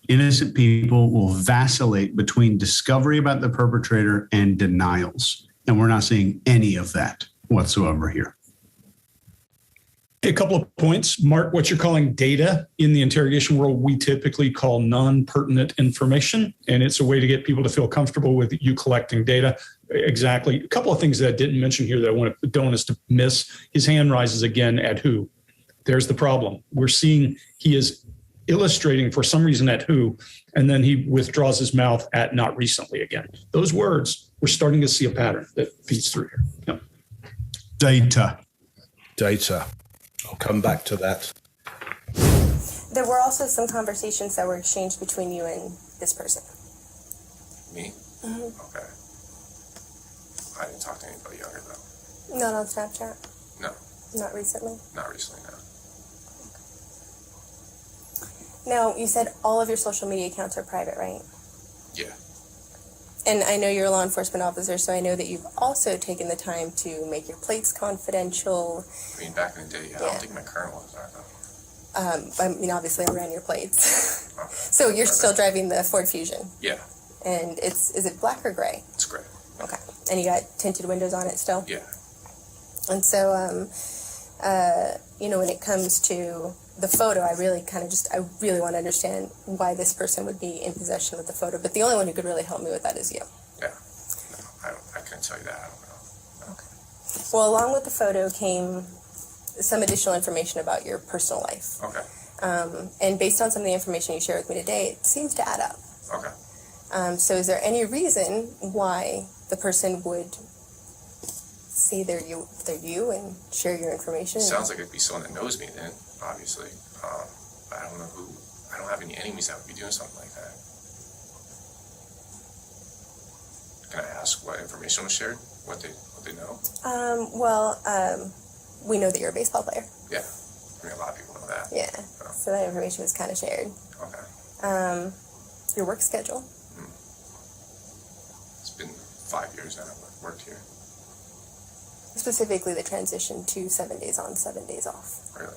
Innocent people will vacillate between discovery about the perpetrator and denials. And we're not seeing any of that whatsoever here. A couple of points. Mark, what you're calling data in the interrogation world, we typically call non-pertinent information, and it's a way to get people to feel comfortable with you collecting data. Exactly. A couple of things that I didn't mention here that I don't want us to miss. His hand rises again at who. There's the problem. We're seeing he is illustrating for some reason at who, and then he withdraws his mouth at not recently again. Those words, we're starting to see a pattern that feeds through here. Yep. Data. I'll come back to that. There were also some conversations that were exchanged between you and this person. Me? Mm-hmm. Okay. I didn't talk to anybody younger, though. Not on Snapchat? No. Not recently? Not recently, no. Now, you said all of your social media accounts are private, right? Yeah. And I know you're a law enforcement officer, so I know that you've also taken the time to make your plates confidential. I mean, back in the day, I don't think my current ones are, though. I mean, obviously, I ran your plates. Okay. So you're still driving the Ford Fusion? Yeah. And is it black or gray? It's great. Okay. And you got tinted windows on it still? Yeah. And so, when it comes to the photo, I really want to understand why this person would be in possession of the photo. But the only one who could really help me with that is you. Yeah. No, I couldn't tell you that. I don't know. No. Okay. Well, along with the photo came some additional information about your personal life. Okay. And based on some of the information you shared with me today, it seems to add up. Okay. So is there any reason why the person would say they're you and share your information? Sounds like it'd be someone that knows me then, obviously. But I don't know who. I don't have any enemies that would be doing something like that. Can I ask what information was shared? What they know? We know that you're a baseball player. Yeah. I mean, a lot of people know that. Yeah. So that information was kind of shared. Okay. Your work schedule. It's been 5 years now I've worked here. Specifically the transition to 7 days on, 7 days off. Really?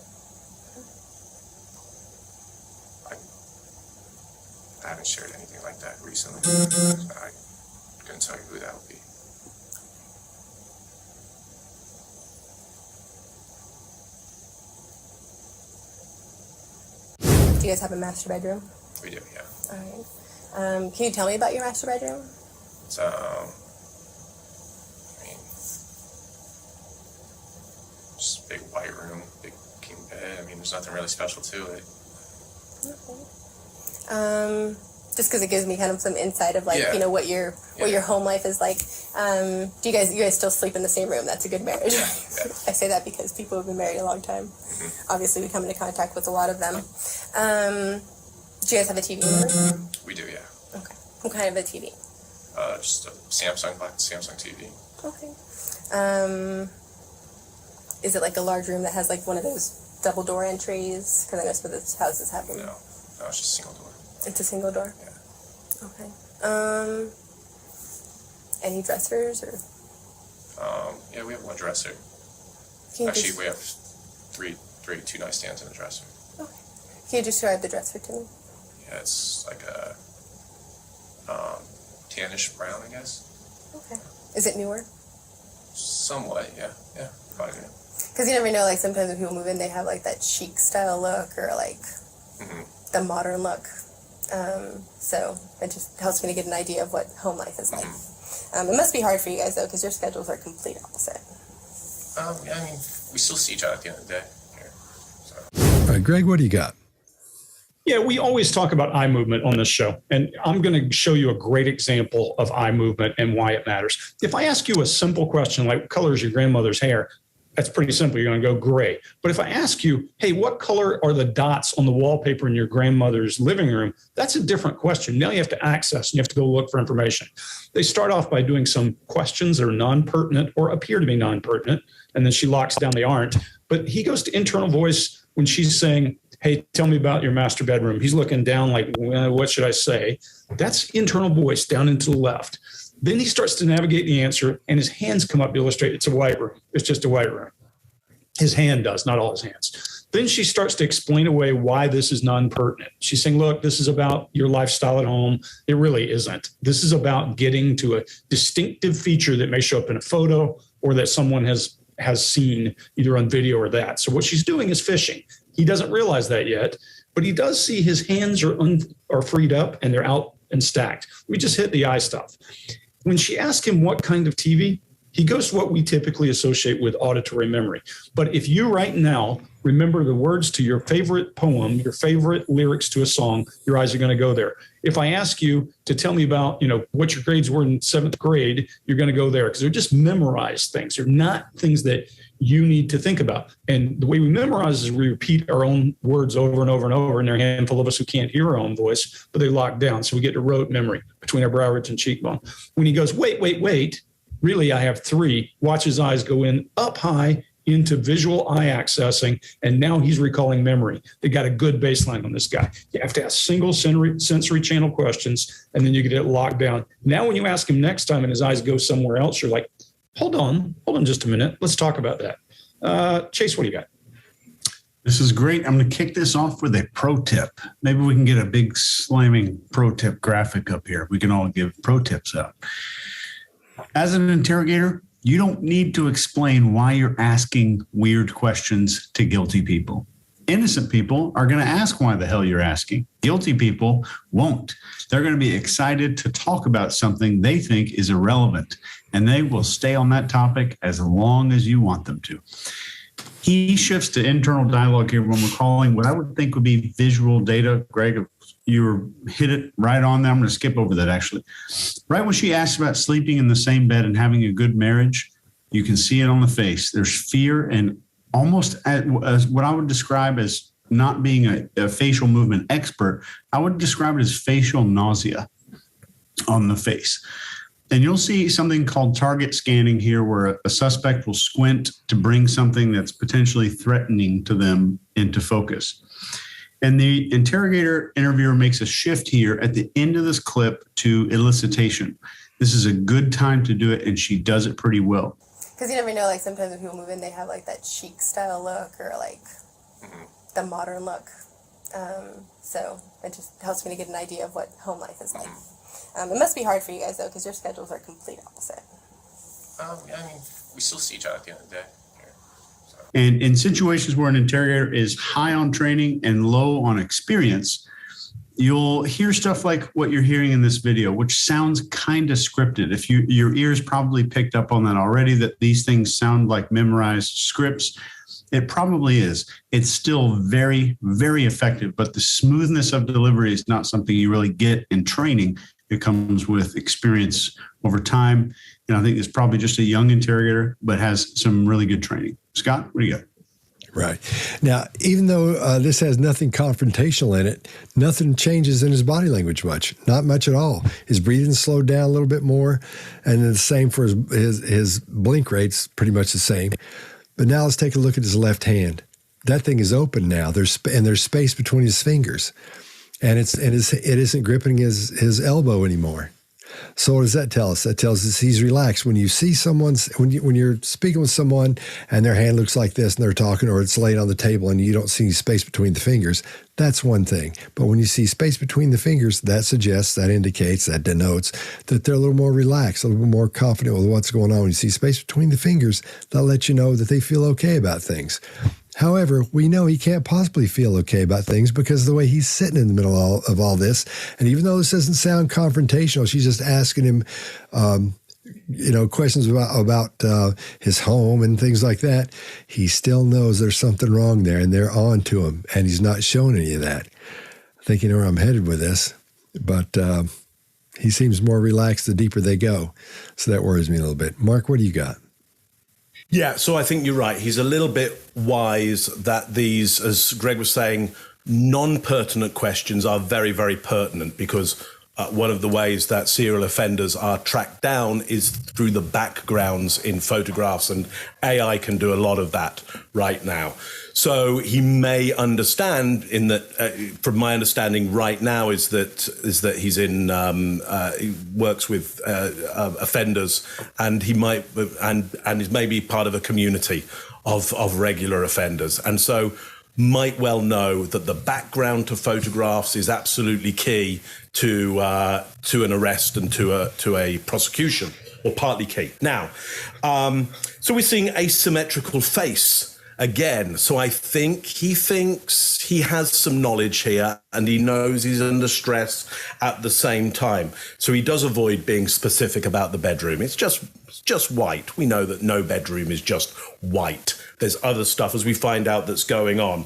I haven't shared anything like that recently. I couldn't tell you who that would be. Do you guys have a master bedroom? We do, yeah. All right. Can you tell me about your master bedroom? It's, just a big white room, big king bed. I mean, there's nothing really special to it. Okay. just because it gives me kind of some insight of like, Yeah. what your home life is like. Do you guys still sleep in the same room? That's a good marriage. I say that because people have been married a long time. Obviously, we come into contact with a lot of them. Do you guys have a TV in the room? We do, yeah. Okay. What kind of a TV? Just a Samsung TV. Okay. Is it like a large room that has like one of those double door entries? Because I know some of the houses have them. No, it's just single door. It's a single door? Yeah. Okay. Any dressers or? Yeah, we have one dresser. Actually, We have two nightstands and a dresser. Okay. Can you describe the dresser to me? Yeah, it's like a tannish brown, I guess. Okay. Is it newer? Somewhat, yeah. Yeah, quite good. Because you never know, like sometimes when people move in, they have like that chic style look or like the modern look. So it just helps me to get an idea of what home life is like. It must be hard for you guys though, because your schedules are complete opposite. Yeah, I mean, we still see each other at the end of the day. Here, so. All right, Greg, what do you got? Yeah, we always talk about eye movement on this show, and I'm going to show you a great example of eye movement and why it matters. If I ask you a simple question like, what color is your grandmother's hair? That's pretty simple. You're going to go gray. But if I ask you, hey, what color are the dots on the wallpaper in your grandmother's living room? That's a different question. Now you have to access and you have to go look for information. They start off by doing some questions that are non-pertinent or appear to be non-pertinent, and then she locks down they aren't. But he goes to internal voice when she's saying, hey, tell me about your master bedroom. He's looking down like, well, what should I say? That's internal voice down into the left. Then he starts to navigate the answer, and his hands come up to illustrate it's a white room. It's just a white room. His hand does, not all his hands. Then she starts to explain away why this is non-pertinent. She's saying, look, this is about your lifestyle at home. It really isn't. This is about getting to a distinctive feature that may show up in a photo or that someone has seen either on video or that. So what she's doing is fishing. He doesn't realize that yet, but he does see his hands are freed up and they're out and stacked. We just hit the eye stuff. When she asked him what kind of TV, he goes to what we typically associate with auditory memory. But if you right now remember the words to your favorite poem, your favorite lyrics to a song, your eyes are going to go there. If I ask you to tell me about, what your grades were in 7th grade, you're going to go there because they're just memorized things. They're not things that you need to think about. And the way we memorize is we repeat our own words over and over and over, and there are a handful of us who can't hear our own voice, but they lock down. So we get a rote memory between our brow ridge and cheekbone. When he goes, wait, really, I have 3. Watch his eyes go in up high into visual eye accessing, and now he's recalling memory. They got a good baseline on this guy. You have to ask single sensory channel questions, and then you get it locked down. Now when you ask him next time and his eyes go somewhere else, you're like, hold on just a minute. Let's talk about that. Chase, what do you got? This is great. I'm going to kick this off with a pro tip. Maybe we can get a big slamming pro tip graphic up here. We can all give pro tips out. As an interrogator, you don't need to explain why you're asking weird questions to guilty people. Innocent people are going to ask why the hell you're asking. Guilty people won't. They're going to be excited to talk about something they think is irrelevant, and they will stay on that topic as long as you want them to. He shifts to internal dialogue here when we're calling what I would think would be visual data. Greg, you hit it right on there. I'm going to skip over that, actually. Right when she asks about sleeping in the same bed and having a good marriage, you can see it on the face. There's fear and almost as what I would describe as not being a facial movement expert, I would describe it as facial nausea on the face. And you'll see something called target scanning here, where a suspect will squint to bring something that's potentially threatening to them into focus. And the interviewer makes a shift here at the end of this clip to elicitation. This is a good time to do it, and she does it pretty well. Because you never know, like sometimes when people move in, they have like that chic style look or like the modern look. So it just helps me to get an idea of what home life is like. It must be hard for you guys though, because your schedules are complete opposite. Yeah, I mean, we still see each other at the end of the day. Here, so. And in situations where an interrogator is high on training and low on experience, you'll hear stuff like what you're hearing in this video, which sounds kind of scripted. If your ears probably picked up on that already, that these things sound like memorized scripts. It probably is. It's still very, very effective, but the smoothness of delivery is not something you really get in training. It comes with experience over time. And I think it's probably just a young interrogator, but has some really good training. Scott, what do you got? Right. Now, even though this has nothing confrontational in it, nothing changes in his body language much. Not much at all. His breathing slowed down a little bit more, and the same for his blink rate's pretty much the same. But now let's take a look at his left hand. That thing is open now. There's space between his fingers, and it isn't gripping his elbow anymore. So what does that tell us? That tells us he's relaxed. When you see when you're speaking with someone and their hand looks like this and they're talking, or it's laying on the table and you don't see space between the fingers, that's one thing. But when you see space between the fingers, that indicates, that denotes that they're a little more relaxed, a little bit more confident with what's going on. When you see space between the fingers, that'll let you know that they feel okay about things. However, we know he can't possibly feel okay about things because of the way he's sitting in the middle of all this. And even though this doesn't sound confrontational, she's just asking him, questions about his home and things like that. He still knows there's something wrong there, and they're on to him, and he's not showing any of that. I think you know where I'm headed with this, but he seems more relaxed the deeper they go. So that worries me a little bit. Mark, what do you got? Yeah, so I think you're right. He's a little bit wise that these, as Greg was saying, non-pertinent questions are very, very pertinent, because one of the ways that serial offenders are tracked down is through the backgrounds in photographs, and AI can do a lot of that right now. So he may understand in that, from my understanding right now, is that he's he works with offenders, and he might and is maybe part of a community of regular offenders, and so might well know that the background to photographs is absolutely key to an arrest and to a prosecution, or partly key. Now, so we're seeing asymmetrical face again. So I think he thinks he has some knowledge here, and he knows he's under stress at the same time. So he does avoid being specific about the bedroom. It's just white. We know that no bedroom is just white. There's other stuff, as we find out, that's going on.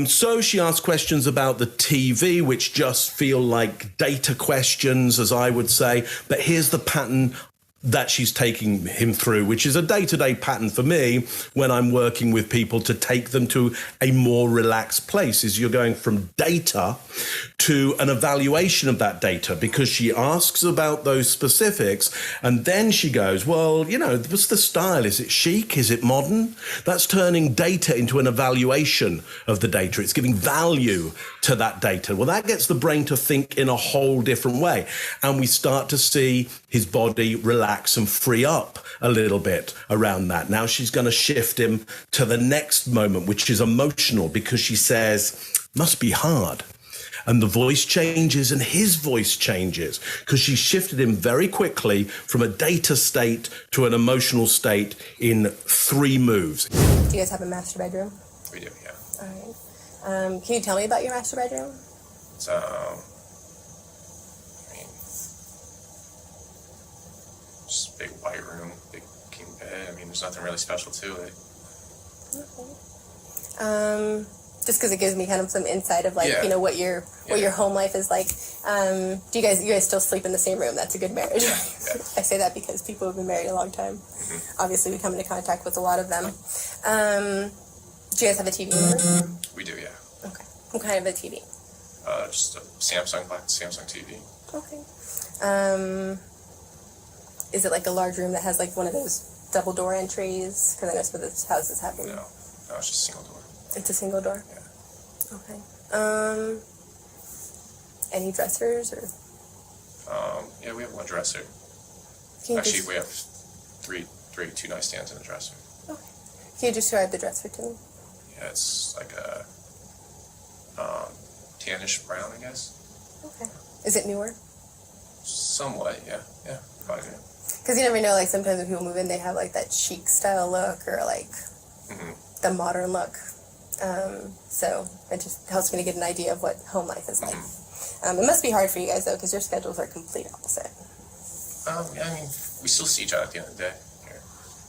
So she asks questions about the TV, which just feel like data questions, as I would say. But here's the pattern that she's taking him through, which is a day-to-day pattern for me when I'm working with people to take them to a more relaxed place, is you're going from data to an evaluation of that data, because she asks about those specifics, and then she goes, well, what's the style? Is it chic? Is it modern? That's turning data into an evaluation of the data. It's giving value to that data. Well, that gets the brain to think in a whole different way, and we start to see his body relax and free up a little bit around that. Now she's going to shift him to the next moment, which is emotional, because she says, must be hard. And the voice changes, and his voice changes, because she shifted him very quickly from a data state to an emotional state in 3 moves. Do you guys have a master bedroom? We do, yeah. All right. Can you tell me about your master bedroom? Just big white room, big king bed. I mean, there's nothing really special to it. Okay. Just because it gives me kind of some insight of what your home life is like. Do you guys still sleep in the same room? That's a good marriage. Yeah. I say that because people have been married a long time. Mm-hmm. Obviously, we come into contact with a lot of them. Do you guys have a TV in your room? We do, yeah. Okay. What kind of a TV? Just a Samsung TV. Okay. Is it like a large room that has like one of those double door entries? Because I know some of the houses have them. No, it's just a single door. It's a single door? Yeah. Okay. Any dressers or? Yeah, we have one dresser. Actually, we have three 2 nightstands and a dresser. Okay. Can you describe the dresser to me? Yeah, it's like a tannish brown, I guess. Okay. Is it newer? Somewhat, yeah. Yeah, probably. Because you never know, like sometimes when people move in, they have like that chic style look or like the modern look. So it just helps me to get an idea of what home life is like. It must be hard for you guys though, because your schedules are complete opposite. Yeah, I mean, we still see each other at the end of the day. Here,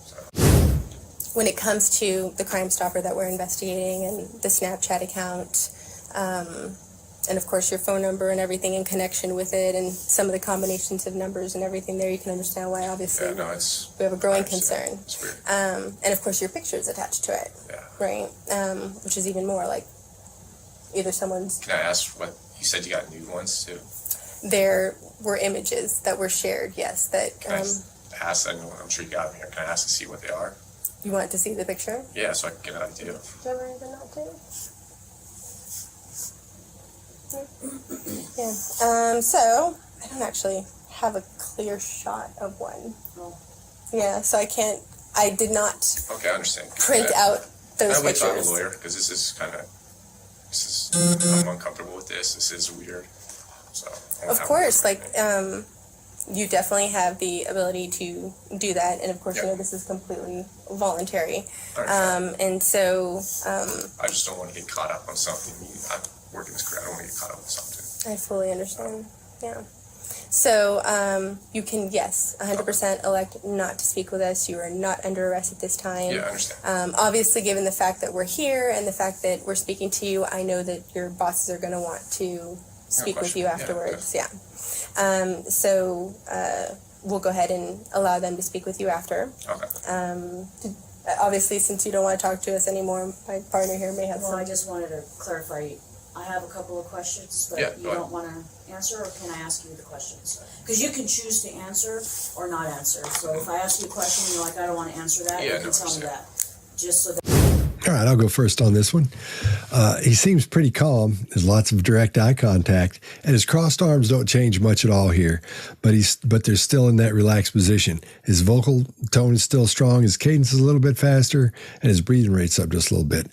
so. when it comes to the Crime Stopper that we're investigating and the Snapchat account, and of course your phone number and everything in connection with it, and some of the combinations of numbers and everything there, you can understand why obviously we have a growing concern. It's weird. And of course your picture's attached to it, right? Which is even more like either someone's... Can I ask what, you said you got nude ones too? There were images that were shared, yes. That Can I ask, I'm sure you got them here, can I ask to see what they are? You want to see the picture? Yeah, so I can get an idea. Do you have a reason not to? Yeah. So I don't actually have a clear shot of one. Oh. Yeah, so I did not Okay, I understand. print out those Can I wait till I'm a pictures. lawyer? Because I'm uncomfortable with this. This is weird. So Of course, like, you definitely have the ability to do that, and of course, you know, this is completely voluntary. And so, I just don't want to get caught up on something. I'm working this career. I don't want to get caught up on something. I fully understand. Yeah. So, you can, yes, 100% elect not to speak with us. You are not under arrest at this time. Yeah, I understand. Obviously, given the fact that we're here and the fact that we're speaking to you, I know that your bosses are going to want to speak with you afterwards. Yeah. So we'll go ahead and allow them to speak with you after. Okay. Obviously, since you don't want to talk to us anymore, my partner here may have Well, some. I just wanted to clarify. I have a couple of questions, but Yeah, you go ahead. don't want to answer, or can I ask you the questions? Because you can choose to answer or not answer. So if I ask you a question and you're like, I don't want to answer that, Yeah, you can tell me that. Just so that. All right, I'll go first on this one. He seems pretty calm. There's lots of direct eye contact, and his crossed arms don't change much at all here. But they're still in that relaxed position. His vocal tone is still strong. His cadence is a little bit faster, and his breathing rate's up just a little bit.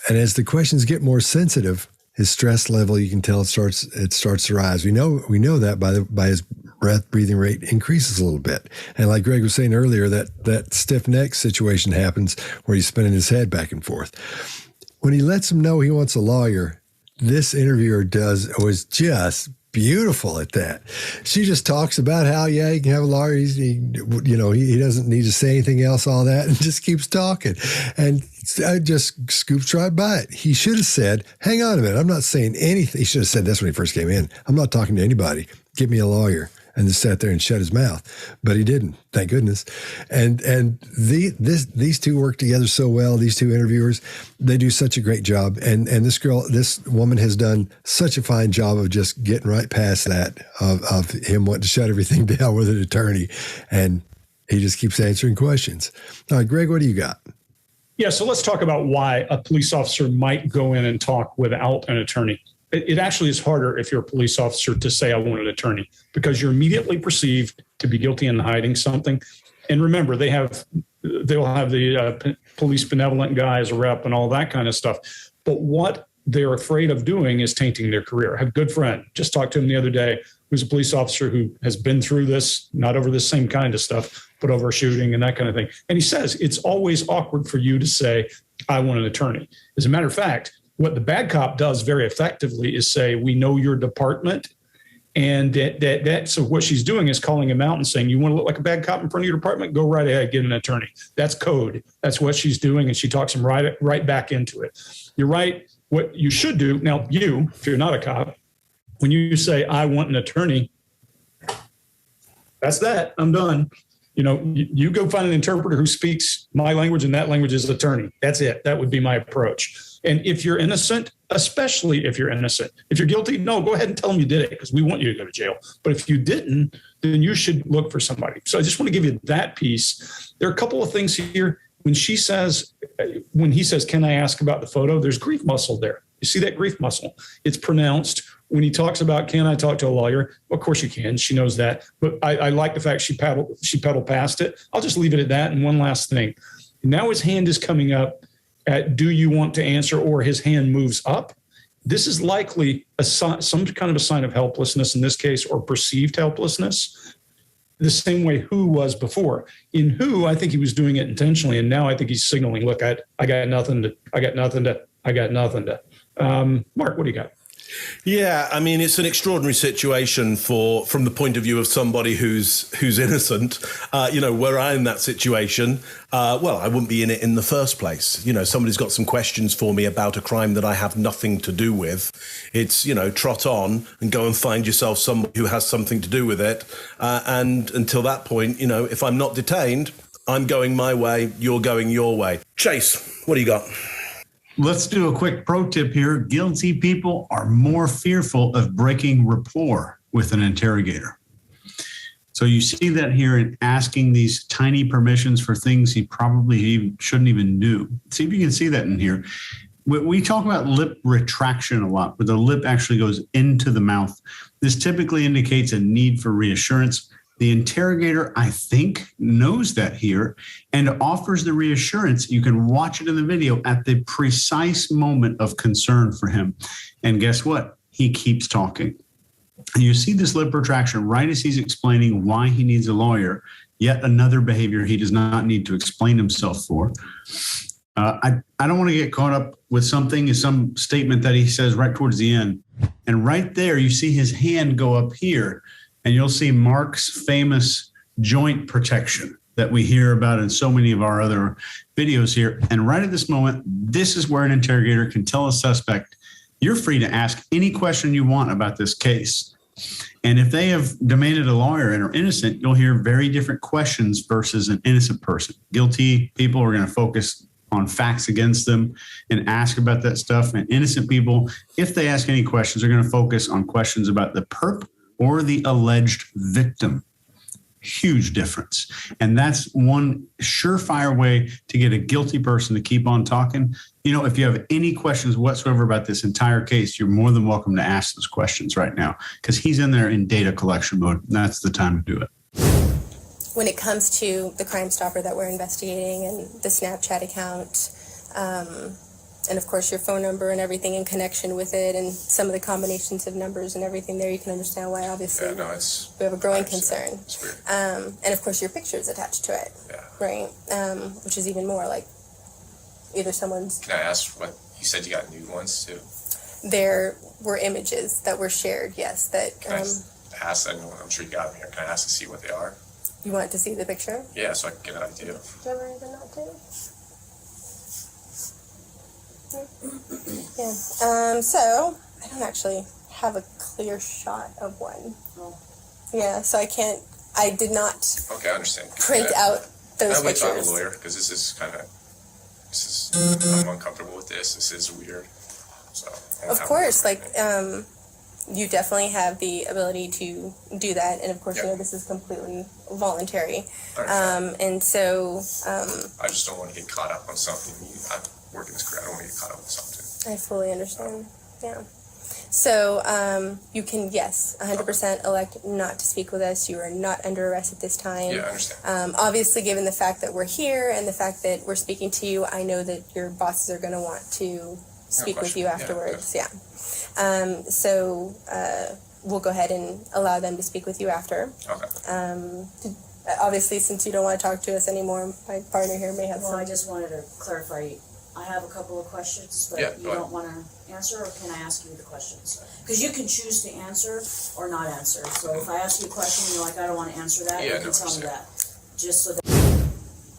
And as the questions get more sensitive, his stress level, you can tell it starts to rise. We know that by his breathing rate increases a little bit. And like Greg was saying earlier, that stiff neck situation happens where he's spinning his head back and forth. When he lets him know he wants a lawyer, this interviewer was just beautiful at that. She just talks about how, yeah, he can have a lawyer. He doesn't need to say anything else, all that, and just keeps talking. And I just scoops right by it. He should have said, hang on a minute, I'm not saying anything. He should have said this when he first came in. I'm not talking to anybody. Give me a lawyer. And just sat there and shut his mouth. But he didn't, thank goodness. And these two work together so well, these two interviewers, they do such a great job. And this woman has done such a fine job of just getting right past that, of him wanting to shut everything down with an attorney. And he just keeps answering questions. All right, Greg, what do you got? Yeah, so let's talk about why a police officer might go in and talk without an attorney. It actually is harder if you're a police officer to say, I want an attorney, because you're immediately perceived to be guilty in hiding something. And remember, they'll have the police benevolent guy as a rep and all that kind of stuff. But what they're afraid of doing is tainting their career. I have a good friend, just talked to him the other day, who's a police officer who has been through this, not over the same kind of stuff, but over shooting and that kind of thing. And he says, it's always awkward for you to say, I want an attorney. As a matter of fact, what the bad cop does very effectively is say, we know your department. And so what she's doing is calling him out and saying, you want to look like a bad cop in front of your department? Go right ahead, get an attorney. That's code. That's what she's doing. And she talks him right back into it. You're right. What you should do now, if you're not a cop, when you say, I want an attorney, that's that. I'm done. You go find an interpreter who speaks my language, and that language is attorney. That's it. That would be my approach. And if you're innocent, especially if you're innocent, if you're guilty, no, go ahead and tell them you did it, because we want you to go to jail. But if you didn't, then you should look for somebody. So I just want to give you that piece. There are a couple of things here. When he says, can I ask about the photo? There's grief muscle there. You see that grief muscle? It's pronounced. When he talks about, can I talk to a lawyer? Well, of course you can. She knows that. But I like the fact she pedaled past it. I'll just leave it at that. And one last thing. Now his hand is coming up at, do you want to answer? Or his hand moves up. This is likely some kind of a sign of helplessness in this case, or perceived helplessness, the same way Who was before. In Who, I think he was doing it intentionally. And now I think he's signaling, look, I got nothing to. Mark, what do you got? Yeah, I mean, it's an extraordinary situation from the point of view of somebody who's innocent. Were I in that situation, well, I wouldn't be in it in the first place. Somebody's got some questions for me about a crime that I have nothing to do with. It's, trot on and go and find yourself somebody who has something to do with it. And until that point, if I'm not detained, I'm going my way, you're going your way. Chase, what do you got? Let's do a quick pro tip here. Guilty people are more fearful of breaking rapport with an interrogator. So you see that here in asking these tiny permissions for things he probably shouldn't even do. See if you can see that in here. We talk about lip retraction a lot, where the lip actually goes into the mouth. This typically indicates a need for reassurance. The interrogator, I think, knows that here and offers the reassurance. You can watch it in the video at the precise moment of concern for him. And guess what? He keeps talking. And you see this lip retraction right as he's explaining why he needs a lawyer, yet another behavior he does not need to explain himself for. I don't want to get caught up with some statement that he says right towards the end. And right there, you see his hand go up here. And you'll see Mark's famous joint protection that we hear about in so many of our other videos here. And right at this moment, this is where an interrogator can tell a suspect, you're free to ask any question you want about this case. And if they have demanded a lawyer and are innocent, you'll hear very different questions versus an innocent person. Guilty people are going to focus on facts against them and ask about that stuff. And innocent people, if they ask any questions, are going to focus on questions about the perp or the alleged victim. Huge difference. And that's one surefire way to get a guilty person to keep on talking. If you have any questions whatsoever about this entire case, you're more than welcome to ask those questions right now, because he's in there in data collection mode. That's the time to do it. When it comes to the Crime Stopper that we're investigating and the Snapchat account, and of course your phone number and everything in connection with it, and some of the combinations of numbers and everything there, you can understand why obviously we have a growing concern. And of course your picture's attached to it, right? Which is even more like either someone's... Can I ask what, you said you got nude ones too? There were images that were shared, yes. That Can I ask, I'm sure you got them here, can I ask to see what they are? You want to see the picture? Yeah, so I can get an idea. Do you ever even not do? Yeah. So I don't actually have a clear shot of one. Oh. Yeah. So I did not. Okay, I understand. Print out those pictures. I would talk to a lawyer because I'm uncomfortable with this. This is weird. So. Of course, you definitely have the ability to do that, and of course, this is completely voluntary. And so. I just don't want to get caught up on something. I'm working this career. I don't want to get caught up on something. I fully understand. Yeah. So you can, 100% elect not to speak with us. You are not under arrest at this time. Yeah, I understand. Obviously, given the fact that we're here and the fact that we're speaking to you, I know that your bosses are going to want to speak with you afterwards. Yeah. So we'll go ahead and allow them to speak with you after. Okay. Obviously, since you don't want to talk to us anymore, my partner here may have some. I just wanted to clarify. I have a couple of questions, but you don't want to answer, or can I ask you the questions? Because you can choose to answer or not answer. So if I ask you a question and you're like, I don't want to answer that, you can tell me that. Just so that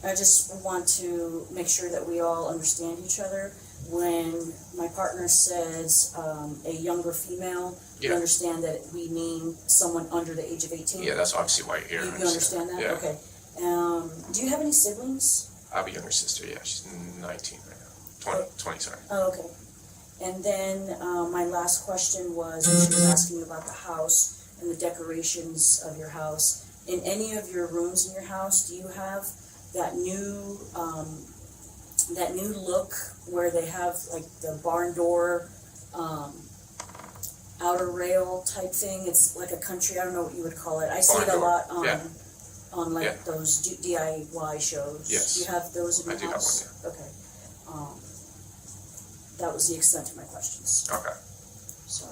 I just want to make sure that we all understand each other. When my partner says a younger female, you understand that we mean someone under the age of 18? Yeah, that's obviously why you're here. You understand that? Yeah. Okay. Do you have any siblings? I have a younger sister, she's 19 right now. 20, sorry. Oh, okay. And then my last question was, she was asking about the house and the decorations of your house. In any of your rooms in your house, do you have that new look where they have like the barn door outer rail type thing? It's like a country, I don't know what you would call it. I see it a lot on those DIY shows. Yes. Do you have those in your house? I do have one, Okay. That was the extent of my questions. Okay. So,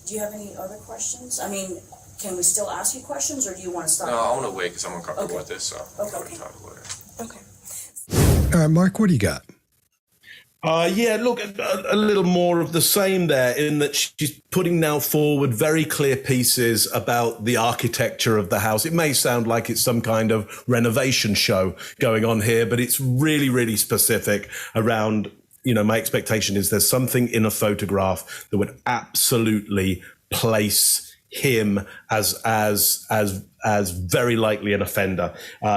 do you have any other questions? I mean, can we still ask you questions, or do you want to stop? No, I want to wait because I'm uncomfortable with this, so I'm Okay. going to talk to a lawyer. Okay. All right, Mark, what do you got? Yeah, look, a little more of the same there, in that she's putting now forward very clear pieces about the architecture of the house. It may sound like it's some kind of renovation show going on here, but it's really, really specific around, my expectation is there's something in a photograph that would absolutely place him as very likely an offender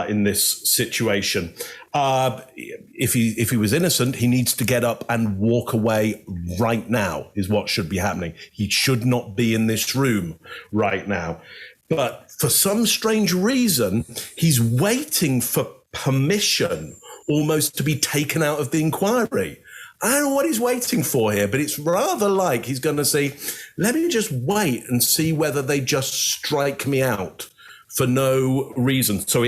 in this situation. If he was innocent, he needs to get up and walk away right now, is what should be happening. He should not be in this room right now. But for some strange reason, he's waiting for permission almost to be taken out of the inquiry. I don't know what he's waiting for here, but it's rather like he's going to say, let me just wait and see whether they just strike me out for no reason. So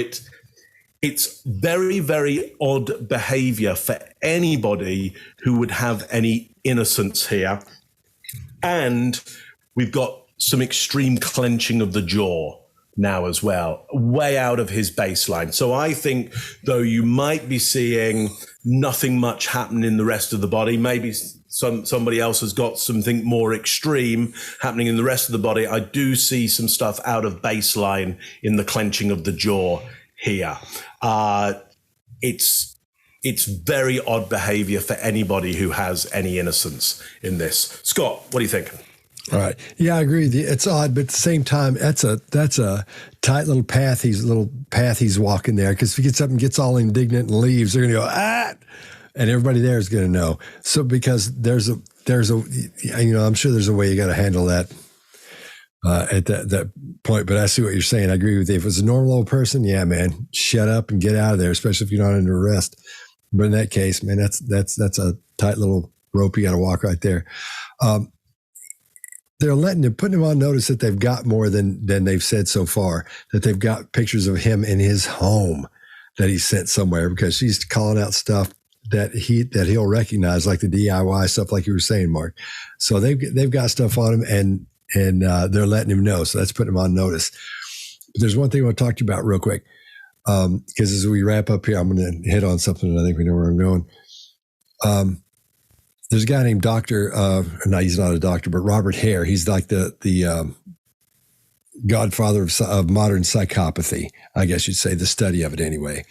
it's very, very odd behavior for anybody who would have any innocence here. And we've got some extreme clenching of the jaw now as well, way out of his baseline. So I think, though you might be seeing nothing much happen in the rest of the body, maybe somebody else has got something more extreme happening in the rest of the body, I do see some stuff out of baseline in the clenching of the jaw here. It's very odd behavior for anybody who has any innocence in this. Scott, what do you think? All right. Yeah, I agree with you. It's odd, but at the same time, that's a tight little path he's walking there. Because if he gets up and gets all indignant and leaves, they're going to go, and everybody there is going to know. So because there's a I'm sure there's a way you got to handle that at that point. But I see what you're saying. I agree with you. If it was a normal old person, yeah, man, shut up and get out of there, especially if you're not under arrest. But in that case, man, that's a tight little rope you got to walk right there. They're putting him on notice that they've got more than they've said so far, that they've got pictures of him in his home that he sent somewhere, because she's calling out stuff that he'll recognize, like the DIY stuff, like you were saying, Mark. So they've got stuff on him, and they're letting him know. So that's putting him on notice. But there's one thing I want to talk to you about real quick, because as we wrap up here, I'm going to hit on something, and I think we know where I'm going. There's a guy named Dr. No, he's not a doctor, but Robert Hare. He's like the godfather of modern psychopathy, I guess you'd say, the study of it anyway.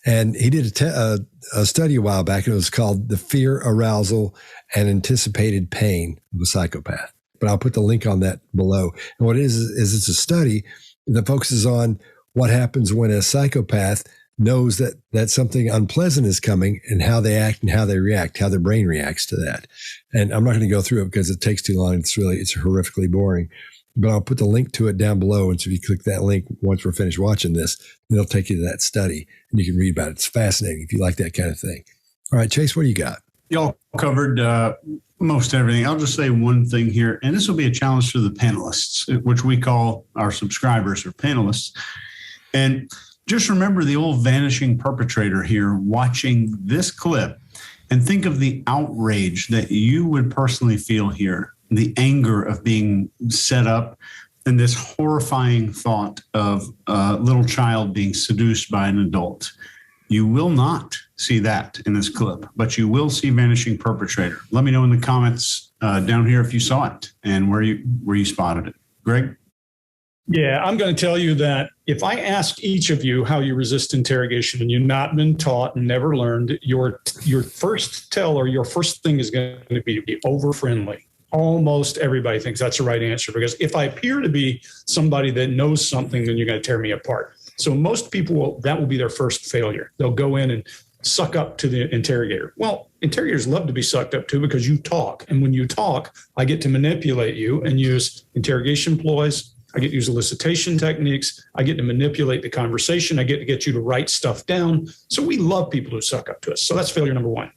And he did a study a while back, and it was called The Fear, Arousal, and Anticipated Pain of a Psychopath. But I'll put the link on that below. And what it is it's a study that focuses on what happens when a psychopath knows that something unpleasant is coming, and how they act and how they react, how their brain reacts to that. And I'm not going to go through it because it takes too long. It's horrifically boring, but I'll put the link to it down below. And so if you click that link, once we're finished watching this, it'll take you to that study and you can read about it. It's fascinating if you like that kind of thing. All right, Chase, what do you got? Y'all covered most everything. I'll just say one thing here, and this will be a challenge to the panelists, which we call our subscribers or panelists. And just remember the old vanishing perpetrator here watching this clip, and think of the outrage that you would personally feel here, the anger of being set up, and this horrifying thought of a little child being seduced by an adult. You will not see that in this clip, but you will see vanishing perpetrator. Let me know in the comments down here if you saw it and where you spotted it. Greg? Yeah, I'm going to tell you that if I ask each of you how you resist interrogation and you've not been taught and never learned, your first tell or your first thing is going to be over friendly. Almost everybody thinks that's the right answer, because if I appear to be somebody that knows something, then you're going to tear me apart. So most people, that will be their first failure. They'll go in and suck up to the interrogator. Well, interrogators love to be sucked up to because you talk. And when you talk, I get to manipulate you and use interrogation ploys. I get to use elicitation techniques. I get to manipulate the conversation. I get to get you to write stuff down. So we love people who suck up to us. So that's failure number one.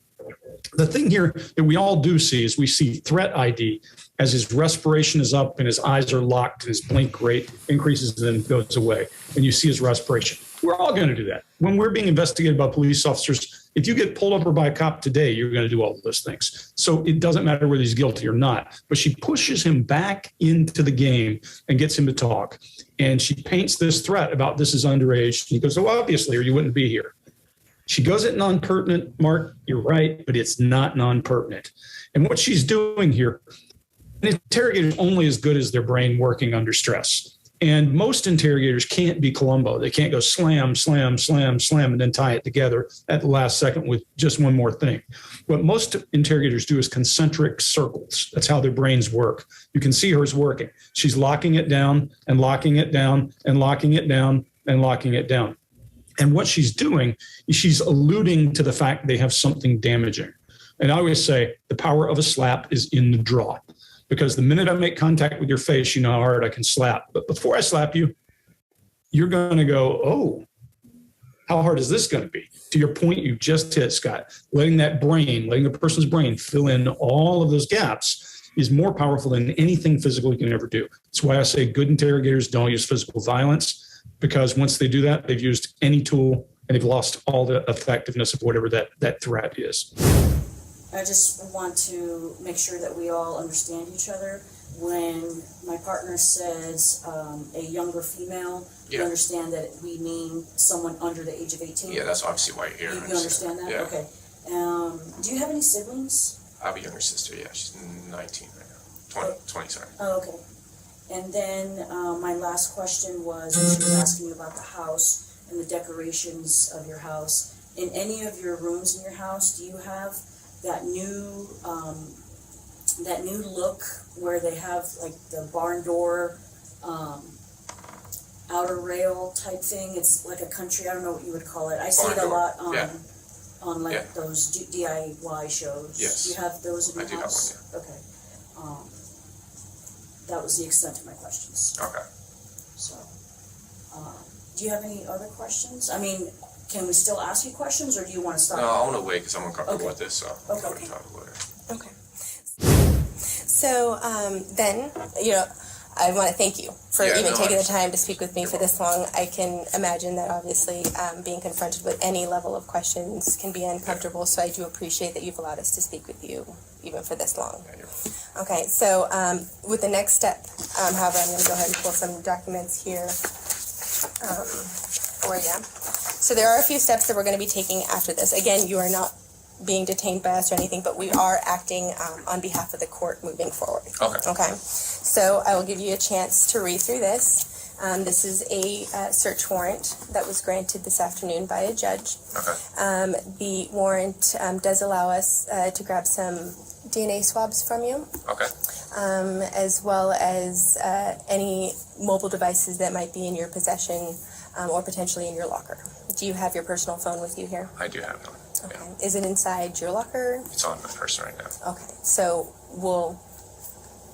The thing here that we all do see is we see threat ID as his respiration is up and his eyes are locked and his blink rate increases and then goes away. And you see his respiration. We're all going to do that. When we're being investigated by police officers, if you get pulled over by a cop today, you're going to do all of those things. So it doesn't matter whether he's guilty or not. But she pushes him back into the game and gets him to talk. And she paints this threat about this is underage. And he goes, oh, obviously, or you wouldn't be here. She goes at non-pertinent, Mark, you're right, but it's not non-pertinent. And what she's doing here, an interrogator is only as good as their brain working under stress. And most interrogators can't be Columbo. They can't go slam, slam, slam, slam, and then tie it together at the last second with just one more thing. What most interrogators do is concentric circles. That's how their brains work. You can see hers working. She's locking it down and locking it down and locking it down and locking it down. And what she's doing is she's alluding to the fact they have something damaging. And I always say the power of a slap is in the draw. Because the minute I make contact with your face, you know how hard I can slap. But before I slap you, you're going to go, oh, how hard is this going to be? To your point you just hit, Scott, letting the person's brain fill in all of those gaps is more powerful than anything physical you can ever do. That's why I say good interrogators don't use physical violence, because once they do that, they've used any tool and they've lost all the effectiveness of whatever that threat is. I just want to make sure that we all understand each other. When my partner says a younger female, you understand that we mean someone under the age of 18? Yeah, that's obviously why you're here. You understand that? Yeah. Okay. Do you have any siblings? I have a younger sister, yeah. She's 19 right now. 20, sorry. Oh, okay. And then my last question was, she was asking you about the house and the decorations of your house. In any of your rooms in your house, do you have that new look where they have like the barn door outer rail type thing? It's like a country, I don't know what you would call it. I see it a lot on those DIY shows. Yes. Do you have those in your house? I do have one, yeah. Okay. That was the extent of my questions. Okay. So, do you have any other questions? I mean, can we still ask you questions, or do you want to stop? No, I want to wait because I'm uncomfortable with this, so Okay. I'm going to talk to the lawyer. Okay. So then, I want to thank you for taking the time to speak with me for this long. I can imagine that obviously being confronted with any level of questions can be uncomfortable, so I do appreciate that you've allowed us to speak with you even for this long. Okay, so with the next step, however, I'm going to go ahead and pull some documents here for you. So there are a few steps that we're going to be taking after this. Again, you are not being detained by us or anything, but we are acting on behalf of the court moving forward. Okay. So I will give you a chance to read through this. This is a search warrant that was granted this afternoon by a judge. The warrant does allow us to grab some DNA swabs from you. As well as any mobile devices that might be in your possession or potentially in your locker. Do you have your personal phone with you here? I do have one. Okay. Yeah. Is it inside your locker? It's on my person right now. Okay. So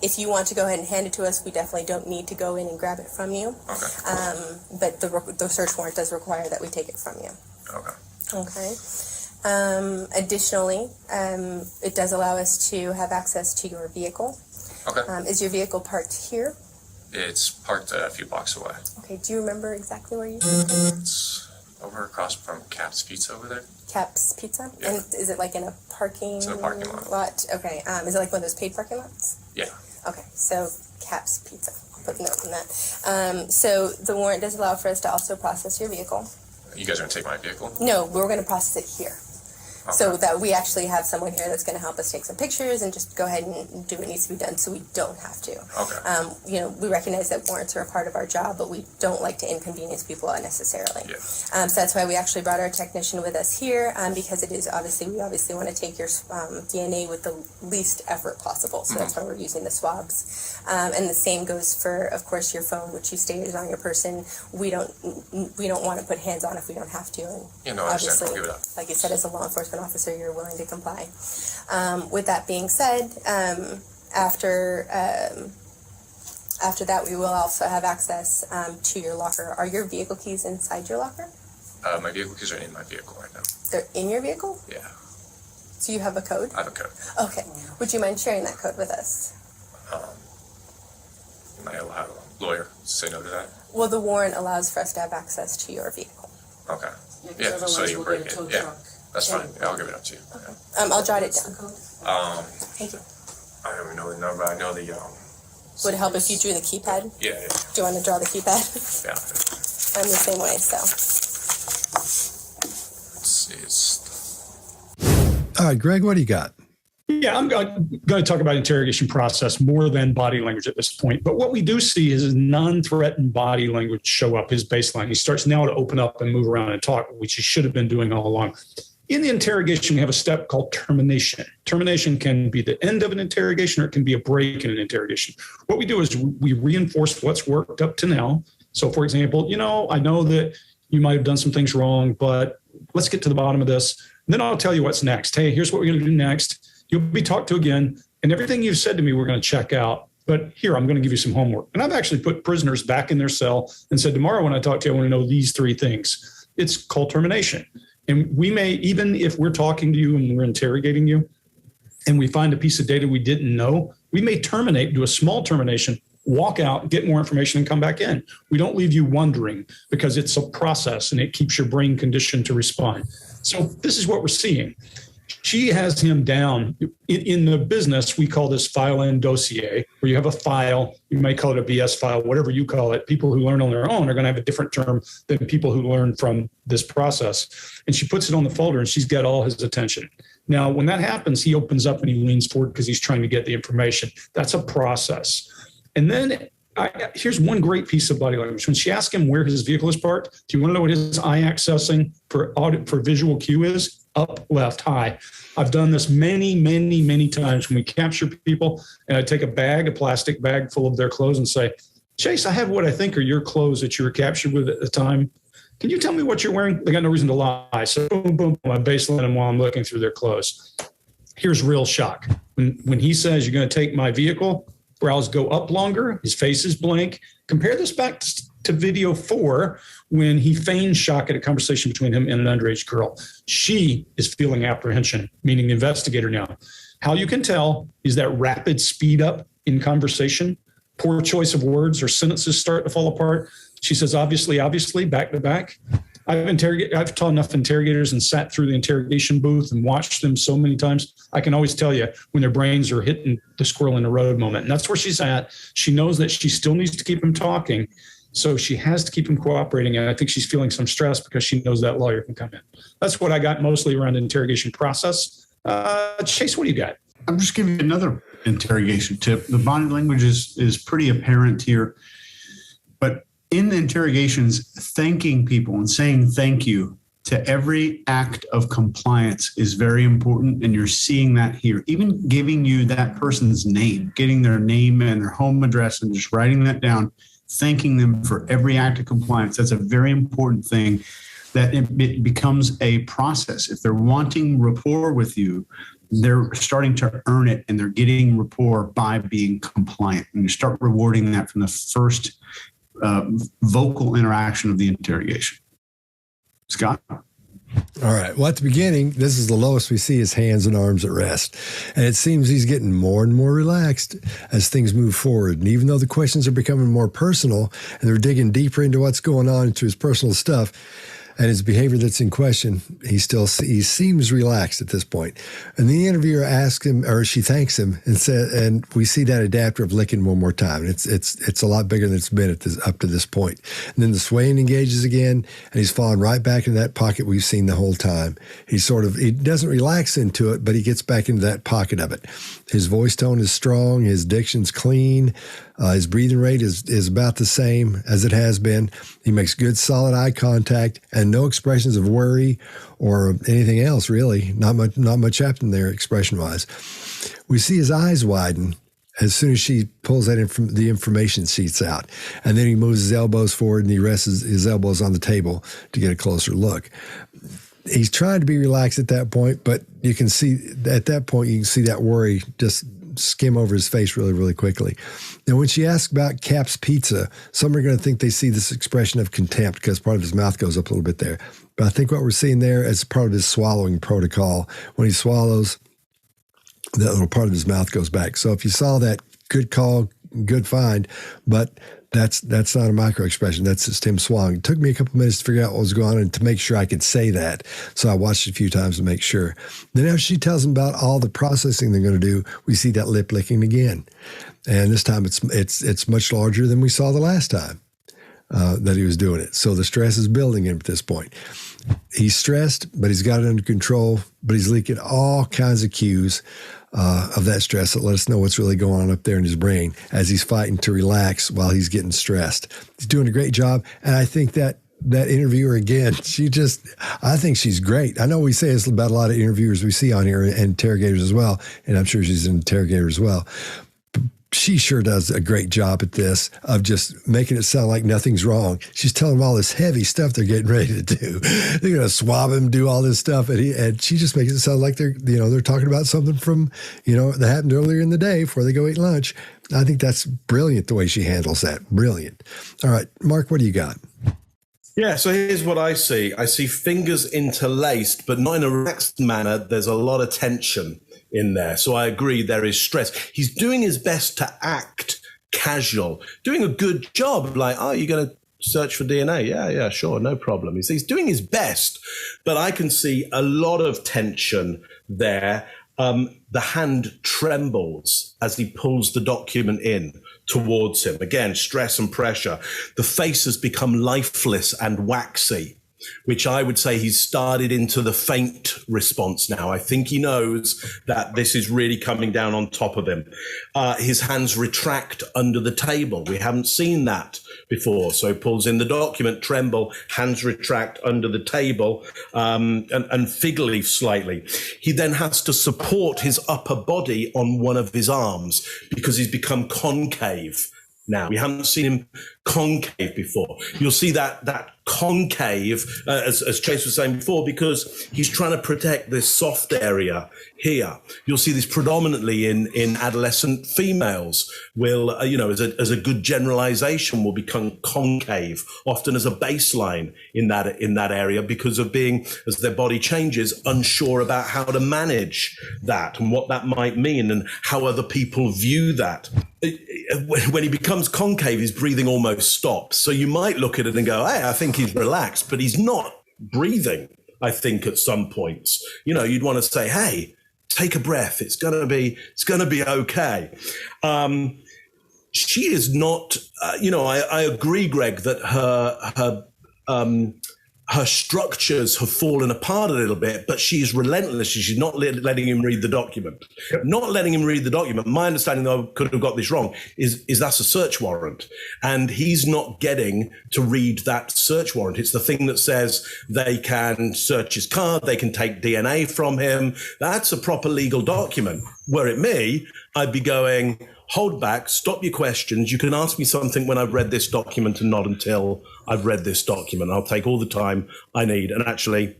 if you want to go ahead and hand it to us, we definitely don't need to go in and grab it from you. Okay. But the search warrant does require that we take it from you. Okay. Additionally, it does allow us to have access to your vehicle. Is your vehicle parked here? It's parked a few blocks away. Okay. Do you remember exactly where you parked it? It's over across from Cap's Pizza over there. Cap's Pizza? Yeah. And is it like in a parking It's in a parking lot. Okay. Is it like one of those paid parking lots? Yeah. Okay. So Cap's Pizza. I'll put a note on that. So the warrant does allow for us to also process your vehicle. You guys are going to take my vehicle? No, we're going to process it here. So that we actually have someone here that's going to help us take some pictures and just go ahead and do what needs to be done so we don't have to. We recognize that warrants are a part of our job, but we don't like to inconvenience people unnecessarily. So that's why we actually brought our technician with us here, because we obviously want to take your DNA with the least effort possible. So that's why we're using the swabs. And the same goes for, of course, your phone, which you stated is on your person. We don't want to put hands on if we don't have to. And obviously, I'll give it up. Like you said, as a law enforcement officer, you're willing to comply. With that being said, after that, we will also have access to your locker. Are your vehicle keys inside your locker? My vehicle keys are in my vehicle right now. They're in your vehicle? Yeah. So you have a code? I have a code. Okay. Would you mind sharing that code with us? Am I allowed a lawyer to say no to that? Well, the warrant allows for us to have access to your vehicle. Okay. Yeah, so you we'll break get a it. tow Yeah. truck. That's fine. Yeah, I'll give it up to you. Okay. I'll jot it down. Thank you. I don't even know the number. I know the Would it help if you drew the keypad? Yeah. Do you want to draw the keypad? Yeah. I'm the same way, so. Let's see. All right, Greg, what do you got? Yeah, I'm going to talk about interrogation process more than body language at this point. But what we do see is his non-threatened body language show up, his baseline. He starts now to open up and move around and talk, which he should have been doing all along. In the interrogation, we have a step called termination. Termination can be the end of an interrogation, or it can be a break in an interrogation. What we do is we reinforce what's worked up to now. So, for example, I know that you might have done some things wrong, but let's get to the bottom of this. And then I'll tell you what's next. Hey, here's what we're going to do next. You'll be talked to again, and everything you've said to me, we're going to check out. But here, I'm going to give you some homework. And I've actually put prisoners back in their cell and said, tomorrow when I talk to you, I want to know these 3 things. It's called termination. And we may, even if we're talking to you and we're interrogating you, and we find a piece of data we didn't know, we may terminate, do a small termination, walk out, get more information, and come back in. We don't leave you wondering, because it's a process and it keeps your brain conditioned to respond. So this is what we're seeing. She has him down. In the business, we call this file and dossier, where you have a file. You may call it a BS file, whatever you call it. People who learn on their own are going to have a different term than people who learn from this process. And she puts it on the folder, and she's got all his attention. Now, when that happens, he opens up and he leans forward because he's trying to get the information. That's a process. And then here's one great piece of body language. When she asks him where his vehicle is parked, do you want to know what his eye accessing for visual cue is? Up, left, high. I've done this many, many, many times when we capture people, and I take a plastic bag full of their clothes and say, Chase, I have what I think are your clothes that you were captured with at the time. Can you tell me what you're wearing? They got no reason to lie. So boom, boom, I baseline them while I'm looking through their clothes. Here's real shock. When he says, you're going to take my vehicle, brows go up longer, his face is blank. Compare this back to video 4 when he feigns shock at a conversation between him and an underage girl. She is feeling apprehension, meaning the investigator now. How you can tell is that rapid speed up in conversation, poor choice of words, or sentences start to fall apart. She says, obviously, back to back. I've taught enough interrogators and sat through the interrogation booth and watched them so many times. I can always tell you when their brains are hitting the squirrel in the road moment. And that's where she's at. She knows that she still needs to keep him talking. So she has to keep him cooperating. And I think she's feeling some stress because she knows that lawyer can come in. That's what I got mostly around the interrogation process. Chase, what do you got? I'm just giving you another interrogation tip. The body language is pretty apparent here. But in the interrogations, thanking people and saying thank you to every act of compliance is very important. And you're seeing that here. Even giving you that person's name, getting their name and their home address and just writing that down, thanking them for every act of compliance. That's a very important thing, that it becomes a process. If they're wanting rapport with you, they're starting to earn it, and they're getting rapport by being compliant. And you start rewarding that from the first vocal interaction of the interrogation. Scott? All right. Well, at the beginning, this is the lowest we see his hands and arms at rest. And it seems he's getting more and more relaxed as things move forward. And even though the questions are becoming more personal and they're digging deeper into what's going on, into his personal stuff and his behavior that's in question, he seems relaxed at this point. And the interviewer asks him, or she thanks him, and we see that adapter of licking one more time. And it's a lot bigger than it's been up to this point. And then the swaying engages again, and he's falling right back into that pocket we've seen the whole time. He doesn't relax into it, but he gets back into that pocket of it. His voice tone is strong. His diction's clean. His breathing rate is about the same as it has been. He makes good, solid eye contact and no expressions of worry or anything else, really. Not much happened there expression-wise. We see his eyes widen as soon as she pulls the information sheets out. And then he moves his elbows forward and he rests his elbows on the table to get a closer look. He's trying to be relaxed at that point, but you can see that worry just skim over his face really, really quickly. Now, when she asks about Cap's Pizza, some are going to think they see this expression of contempt because part of his mouth goes up a little bit there. But I think what we're seeing there is part of his swallowing protocol. When he swallows, that little part of his mouth goes back. So if you saw that, good call, good find, but that's not a micro expression. That's just him swallowing. It took me a couple minutes to figure out what was going on and to make sure I could say that. So I watched it a few times to make sure. Then after she tells him about all the processing they're going to do, we see that lip licking again. And this time it's much larger than we saw the last time. that he was doing it. So the stress is building him at this point. He's stressed, but he's got it under control, but he's leaking all kinds of cues of that stress that let us know what's really going on up there in his brain as he's fighting to relax while he's getting stressed. He's doing a great job, and I think that interviewer, again, I think she's great. I know we say this about a lot of interviewers we see on here and interrogators as well, and I'm sure she's an interrogator as well. She sure does a great job at this of just making it sound like nothing's wrong. She's telling them all this heavy stuff they're getting ready to do. They're going to swab him, do all this stuff, and she just makes it sound like they're talking about something from that happened earlier in the day before they go eat lunch. I think that's brilliant the way she handles that. Brilliant. All right, Mark, what do you got? Yeah, so here's what I see. I see fingers interlaced, but not in a relaxed manner. There's a lot of tension in there. So I agree, there is stress. He's doing his best to act casual, doing a good job. Like, oh, you're going to search for DNA? Yeah, sure, no problem. He's doing his best, but I can see a lot of tension there. The hand trembles as he pulls the document in towards him. Again, stress and pressure. The face has become lifeless and waxy, which I would say he's started into the faint response now. I think he knows that this is really coming down on top of him. His hands retract under the table. We haven't seen that before. So he pulls in the document, tremble, hands retract under the table, and fig leaf slightly. He then has to support his upper body on one of his arms because he's become concave. Now, we haven't seen him concave before. You'll see that concave, as Chase was saying before, because he's trying to protect this soft area here. You'll see this predominantly in adolescent females. Will, as a good generalization, will become concave, often as a baseline in that area because of being, as their body changes, unsure about how to manage that and what that might mean and how other people view that. When he becomes concave, his breathing almost stops. So you might look at it and go, hey, I think he's relaxed, but he's not breathing, I think, at some points. You'd want to say, hey, take a breath. It's going to be okay. She is not, I agree, Greg, that her structures have fallen apart a little bit, but she's relentless. She's not letting him read the document. Yep. Not letting him read the document. My understanding, though, I could have got this wrong, is that's a search warrant. And he's not getting to read that search warrant. It's the thing that says they can search his car, they can take DNA from him. That's a proper legal document. Were it me, I'd be going, hold back, stop your questions. You can ask me something when I've read this document and not until I've read this document. I'll take all the time I need and actually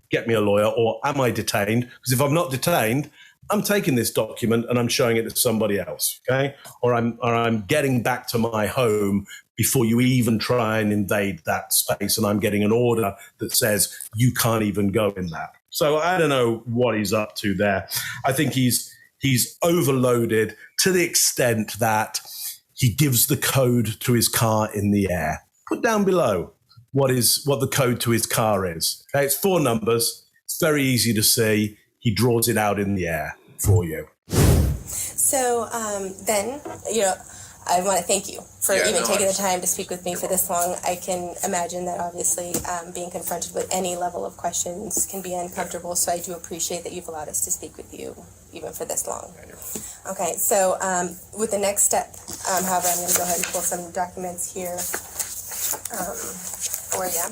get me a lawyer. Or am I detained? Because if I'm not detained, I'm taking this document and I'm showing it to somebody else, okay? Or I'm getting back to my home before you even try and invade that space, and I'm getting an order that says you can't even go in that. So I don't know what he's up to there. I think he's overloaded to the extent that he gives the code to his car in the air. Put down below what the code to his car is. Okay, it's 4 numbers. It's very easy to see. He draws it out in the air for you. So then, I want to thank you for taking the time to speak with me for this long. I can imagine that obviously being confronted with any level of questions can be uncomfortable, so I do appreciate that you've allowed us to speak with you even for this long. Okay, so with the next step, however, I'm going to go ahead and pull some documents here for you.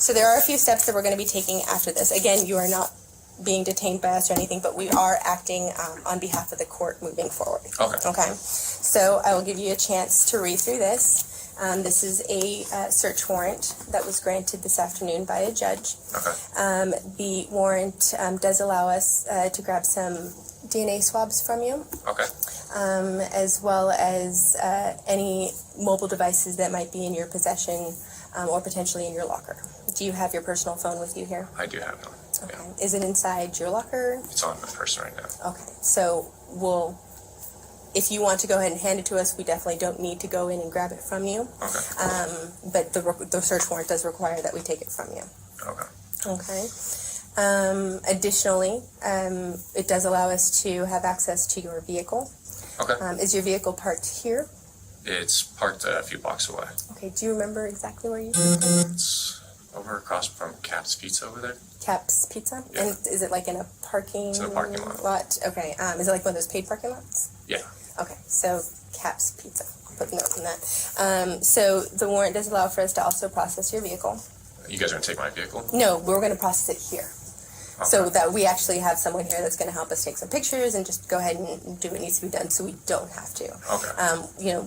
So there are a few steps that we're going to be taking after this. Again, you are not being detained by us or anything, but we are acting on behalf of the court moving forward. Okay. So I will give you a chance to read through this. This is a search warrant that was granted this afternoon by a judge. Okay. The warrant does allow us to grab some DNA swabs from you. Okay. As well as any mobile devices that might be in your possession or potentially in your locker. Do you have your personal phone with you here? I do have one. Okay. Yeah. Is it inside your locker? It's on my person right now. Okay. So if you want to go ahead and hand it to us, we definitely don't need to go in and grab it from you. Okay. But the search warrant does require that we take it from you. Okay. Okay. Additionally, it does allow us to have access to your vehicle. Okay. Is your vehicle parked here? It's parked a few blocks away. Okay, do you remember exactly where you It's over across from Cap's Pizza over there. Cap's Pizza? Yeah. And is it like in a parking It's in a parking lot. Okay, is it like one of those paid parking lots? Yeah. Okay, so Cap's Pizza. I'll put a note on that. So the warrant does allow for us to also process your vehicle. You guys are going to take my vehicle? No, we're going to process it here. Okay. So that we actually have someone here that's going to help us take some pictures and just go ahead and do what needs to be done so we don't have to. Okay.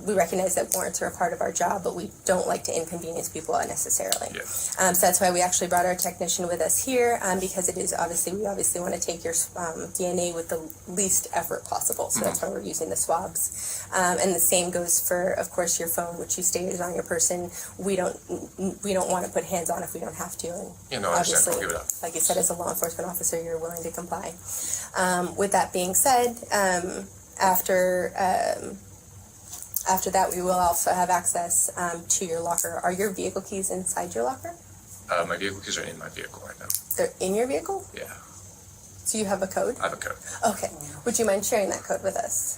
We recognize that warrants are a part of our job, but we don't like to inconvenience people unnecessarily. Yeah. So that's why we actually brought our technician with us here, because it is we obviously want to take your DNA with the least effort possible. So that's why we're using the swabs. And the same goes for, of course, your phone, which you stated is on your person. We don't want to put hands on if we don't have to. And I understand. I'll give it up. Like you said, as a law enforcement officer, you're willing to comply. With that being said, after that, we will also have access to your locker. Are your vehicle keys inside your locker? My vehicle keys are in my vehicle right now. They're in your vehicle? Yeah. So you have a code? I have a code. Okay. Would you mind sharing that code with us?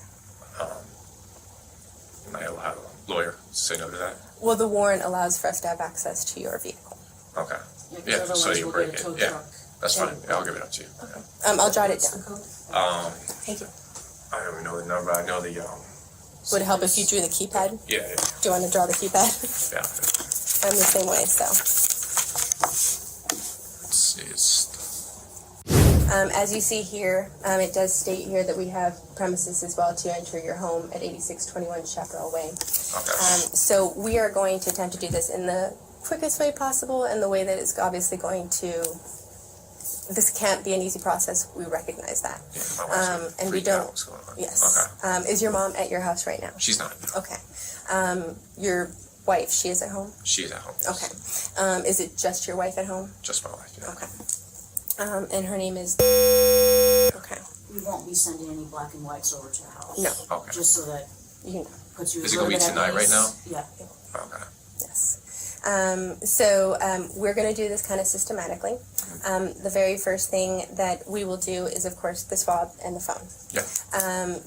Am I allowed a lawyer to say no to that? Well, the warrant allows for us to have access to your vehicle. Okay. Yeah, 'cause So otherwise you we'll break get a it. tow Yeah. truck. That's fine. Yeah, I'll give it up to you. Okay. I'll jot it down. Thank you. I don't even know the number. I know the Would it help if you drew the keypad? Yeah. Do you want to draw the keypad? Yeah. I'm the same way, so. Let's see. It's As you see here, it does state here that we have premises as well to enter your home at 8621 Chaparral Way. okay. So we are going to attempt to do this in the quickest way possible and the way that is obviously going to, this can't be an easy process. We recognize that. Yeah, my wife's And we freaking out. don't, What's going on? yes. Okay. Is your mom at your house right now? She's not. Okay. Your wife, she is at home? She's at home. Yes. Okay. Is it just your wife at home? Just my wife. Yeah. Okay. And her name is, okay. We won't be sending any black and whites over to the house. No. Okay. Just so that You know. puts you. Is it gonna be tonight right now? Yeah. Okay. Yes. So we're going to do this kind of systematically. The very first thing that we will do is, of course, the swab and the phone. Yeah.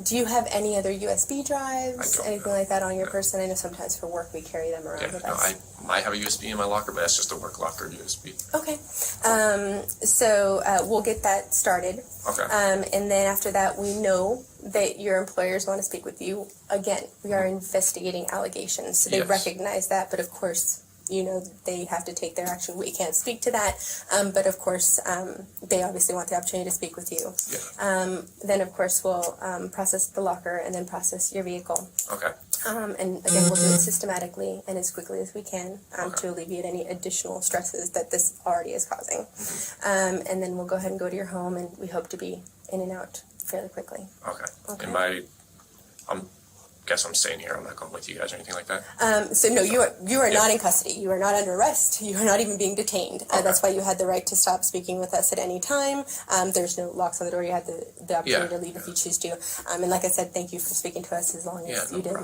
Do you have any other USB drives, I don't, anything like that on your person? I know sometimes for work we carry them around Yeah. with No, us. I might have a USB in my locker, but that's just a work locker USB. Okay. So we'll get that started. Okay. And then after that, we know that your employers want to speak with you. Again, we are investigating allegations, so they Yes. recognize that, but of course, they have to take their action. We can't speak to that, but of course, they obviously want the opportunity to speak with you. Yeah. Then, of course, we'll process the locker and then process your vehicle. Okay. And again, we'll do it systematically and as quickly as we can Okay. to alleviate any additional stresses that this already is causing. And then we'll go ahead and go to your home, and we hope to be in and out fairly quickly. Okay. Okay. Guess I'm staying here. I'm not going with you guys or anything like that. So no, you are not in custody. You are not under arrest. You are not even being detained. Okay. That's why you had the right to stop speaking with us at any time. There's no locks on the door. You had the opportunity to leave if you choose to. And like I said, thank you for speaking to us as long as you did.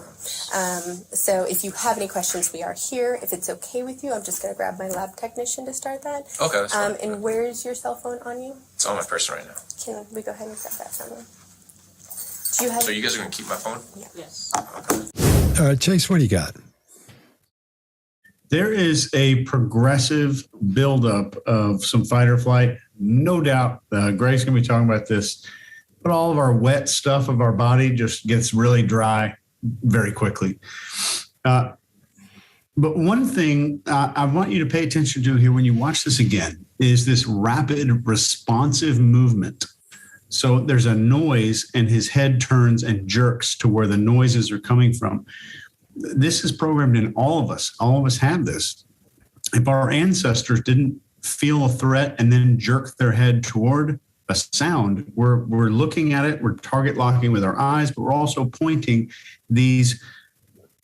So if you have any questions, we are here. If it's okay with you, I'm just going to grab my lab technician to start that. Okay, that's fine. And where is your cell phone on you? It's on my person right now. Can we go ahead and grab that from you? Do you have? So you guys are going to keep my phone? Yes. Okay. Chase, what do you got? There is a progressive buildup of some fight or flight. No doubt, Greg's going to be talking about this, but all of our wet stuff of our body just gets really dry very quickly. But one thing I want you to pay attention to here when you watch this again is this rapid responsive movement. So there's a noise and his head turns and jerks to where the noises are coming from. This is programmed in all of us. All of us have this. If our ancestors didn't feel a threat and then jerk their head toward a sound, we're looking at it, we're target locking with our eyes, but we're also pointing these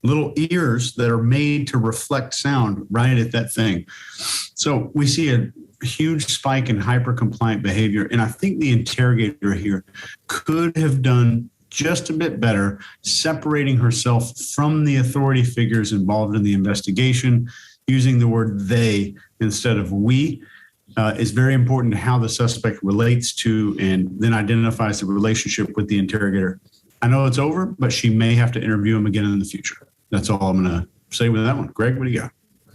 little ears that are made to reflect sound right at that thing. So we see a huge spike in hyper-compliant behavior. And I think the interrogator here could have done just a bit better separating herself from the authority figures involved in the investigation, using the word they instead of we. Is very important to how the suspect relates to and then identifies the relationship with the interrogator. I know it's over, but she may have to interview him again in the future. That's all I'm going to say with that one. Greg, what do you got?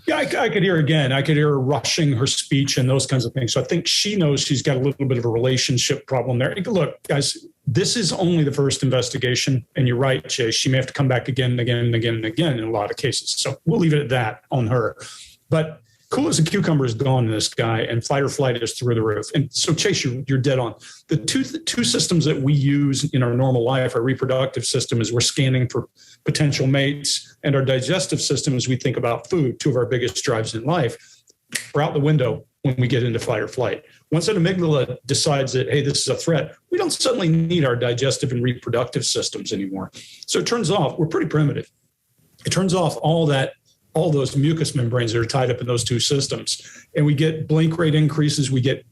Yeah, I could hear again. I could hear her rushing her speech and those kinds of things. So I think she knows she's got a little bit of a relationship problem there. Look, guys, this is only the first investigation. And you're right, Chase. She may have to come back again and again and again and again in a lot of cases. So we'll leave it at that on her. But cool as a cucumber is gone in this guy, and fight or flight is through the roof. And so, Chase, you're dead on. The two systems that we use in our normal life, our reproductive system is we're scanning for potential mates, and our digestive system is we think about food, two of our biggest drives in life. We're out the window when we get into fight or flight. Once an amygdala decides that, hey, this is a threat, we don't suddenly need our digestive and reproductive systems anymore. So it turns off, we're pretty primitive. It turns off all those mucous membranes that are tied up in those two systems. And we get blink rate increases. We get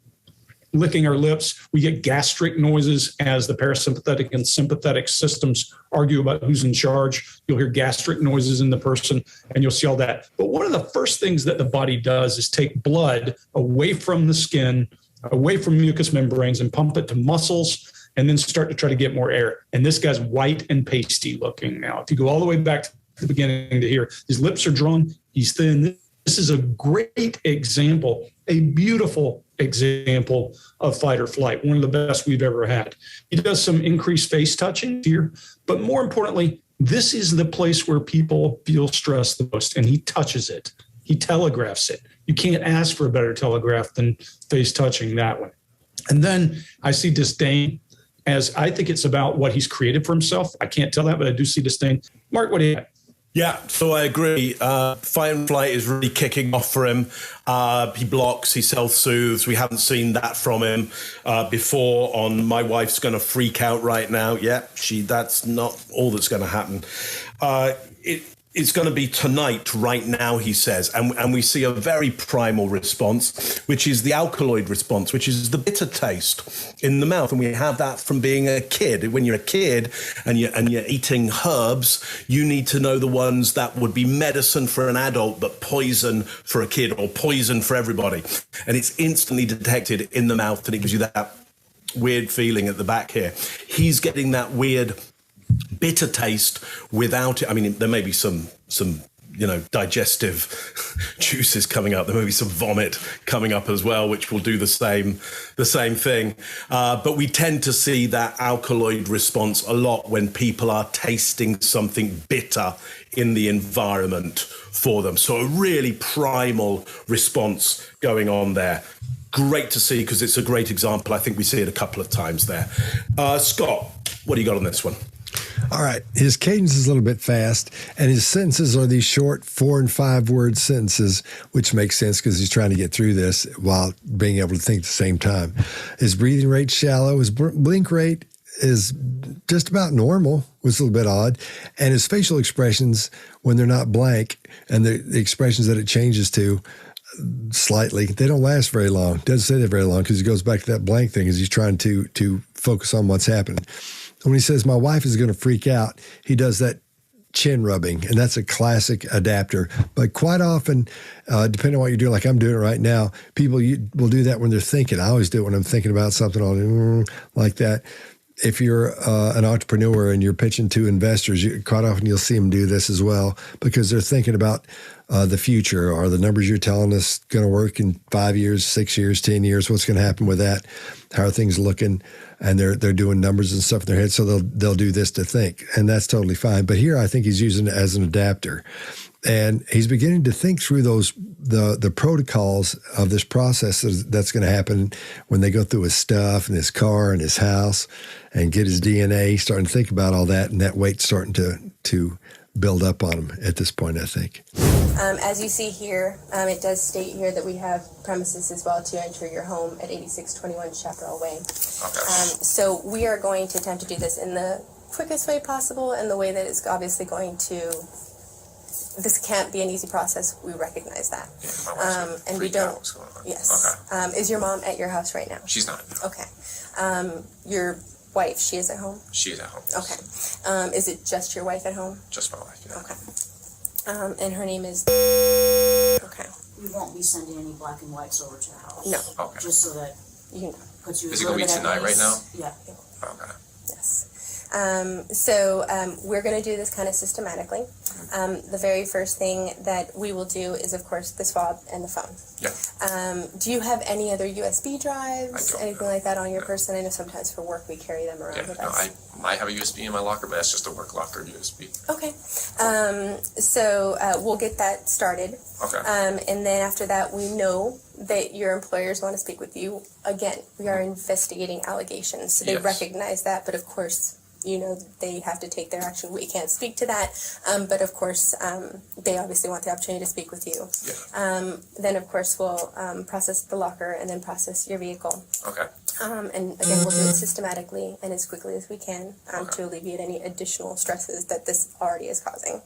licking our lips. We get gastric noises as the parasympathetic and sympathetic systems argue about who's in charge. You'll hear gastric noises in the person, and you'll see all that. But one of the first things that the body does is take blood away from the skin, away from mucous membranes, and pump it to muscles, and then start to try to get more air. And this guy's white and pasty looking now. If you go all the way back to the beginning to here, his lips are drawn, he's thin. This is a great example, a beautiful example of fight or flight, one of the best we've ever had. He does some increased face touching here, but more importantly, this is the place where people feel stressed the most, and he touches it. He telegraphs it. You can't ask for a better telegraph than face touching that one. And then I see disdain, as I think it's about what he's created for himself. I can't tell that, but I do see disdain. Mark, what do you have? Yeah, so I agree. Fight and flight is really kicking off for him. He blocks, he self-soothes. We haven't seen that from him before on My Wife's Going to Freak Out Right Now. Yeah, that's not all that's going to happen. It's going to be tonight, right now, he says. And we see a very primal response, which is the alkaloid response, which is the bitter taste in the mouth. And we have that from being a kid. When you're a kid and you're eating herbs, you need to know the ones that would be medicine for an adult, but poison for a kid, or poison for everybody. And it's instantly detected in the mouth, and it gives you that weird feeling at the back here. He's getting that weird bitter taste without it. I mean, there may be some digestive juices coming up. There may be some vomit coming up as well, which will do the same thing. But we tend to see that alkaloid response a lot when people are tasting something bitter in the environment for them. So a really primal response going on there. Great to see, because it's a great example. I think we see it a couple of times there. Scott, what do you got on this one? All right. His cadence is a little bit fast, and his sentences are these short 4 and 5 word sentences, which makes sense because he's trying to get through this while being able to think at the same time. His breathing rate's shallow. His blink rate is just about normal, was a little bit odd. And his facial expressions, when they're not blank, and the expressions that it changes to slightly, they don't last very long. Doesn't say that very long, because he goes back to that blank thing as he's trying to focus on what's happening. When he says, my wife is going to freak out, he does that chin rubbing, and that's a classic adapter. But quite often, depending on what you're doing, like I'm doing it right now, people will do that when they're thinking. I always do it when I'm thinking about something, like that. If you're an entrepreneur and you're pitching to investors, quite often you'll see them do this as well, because they're thinking about the future. Are the numbers you're telling us going to work in 5 years, 6 years, 10 years? What's going to happen with that? How are things looking? And they're doing numbers and stuff in their head, so they'll do this to think, and that's totally fine. But here I think he's using it as an adapter, and he's beginning to think through the protocols of this process that's going to happen when they go through his stuff and his car and his house and get his DNA. Starting to think about all that, and that weight's starting to build up on him at this point, I think. As you see here, it does state here that we have premises as well to enter your home at 8621 Chaparral Way. Okay. So we are going to attempt to do this in the quickest way possible, and the way that is obviously going to, this can't be an easy process. We recognize that. Yeah, and we don't. Yes. Okay. Is your mom at your house right now? She's not. Okay. Your wife, she is at home? She is at home. Yes. Okay. Is it just your wife at home? Just my wife, yeah. Okay. And her name is... Okay. We won't be sending any black and whites over to the house. No. Okay. Just so that you puts you... Is it going to be tonight right now? Yeah. Okay. Yes. So we're going to do this kind of systematically. The very first thing that we will do is, of course, the swab and the phone. Yeah. Do you have any other USB drives, anything like that on your person? I know sometimes for work we carry them around with us. I might have a USB in my locker, but that's just a work locker USB. Okay. So we'll get that started. Okay. And then after that, we know that your employers want to speak with you. Again, we are investigating allegations, so they recognize that, but of course, you know, they have to take their action. We can't speak to that, but of course, they obviously want the opportunity to speak with you. Yeah. Then, of course, we'll process the locker and then process your vehicle. Okay. And again, we'll do it systematically and as quickly as we can to alleviate any additional stresses that this already is causing.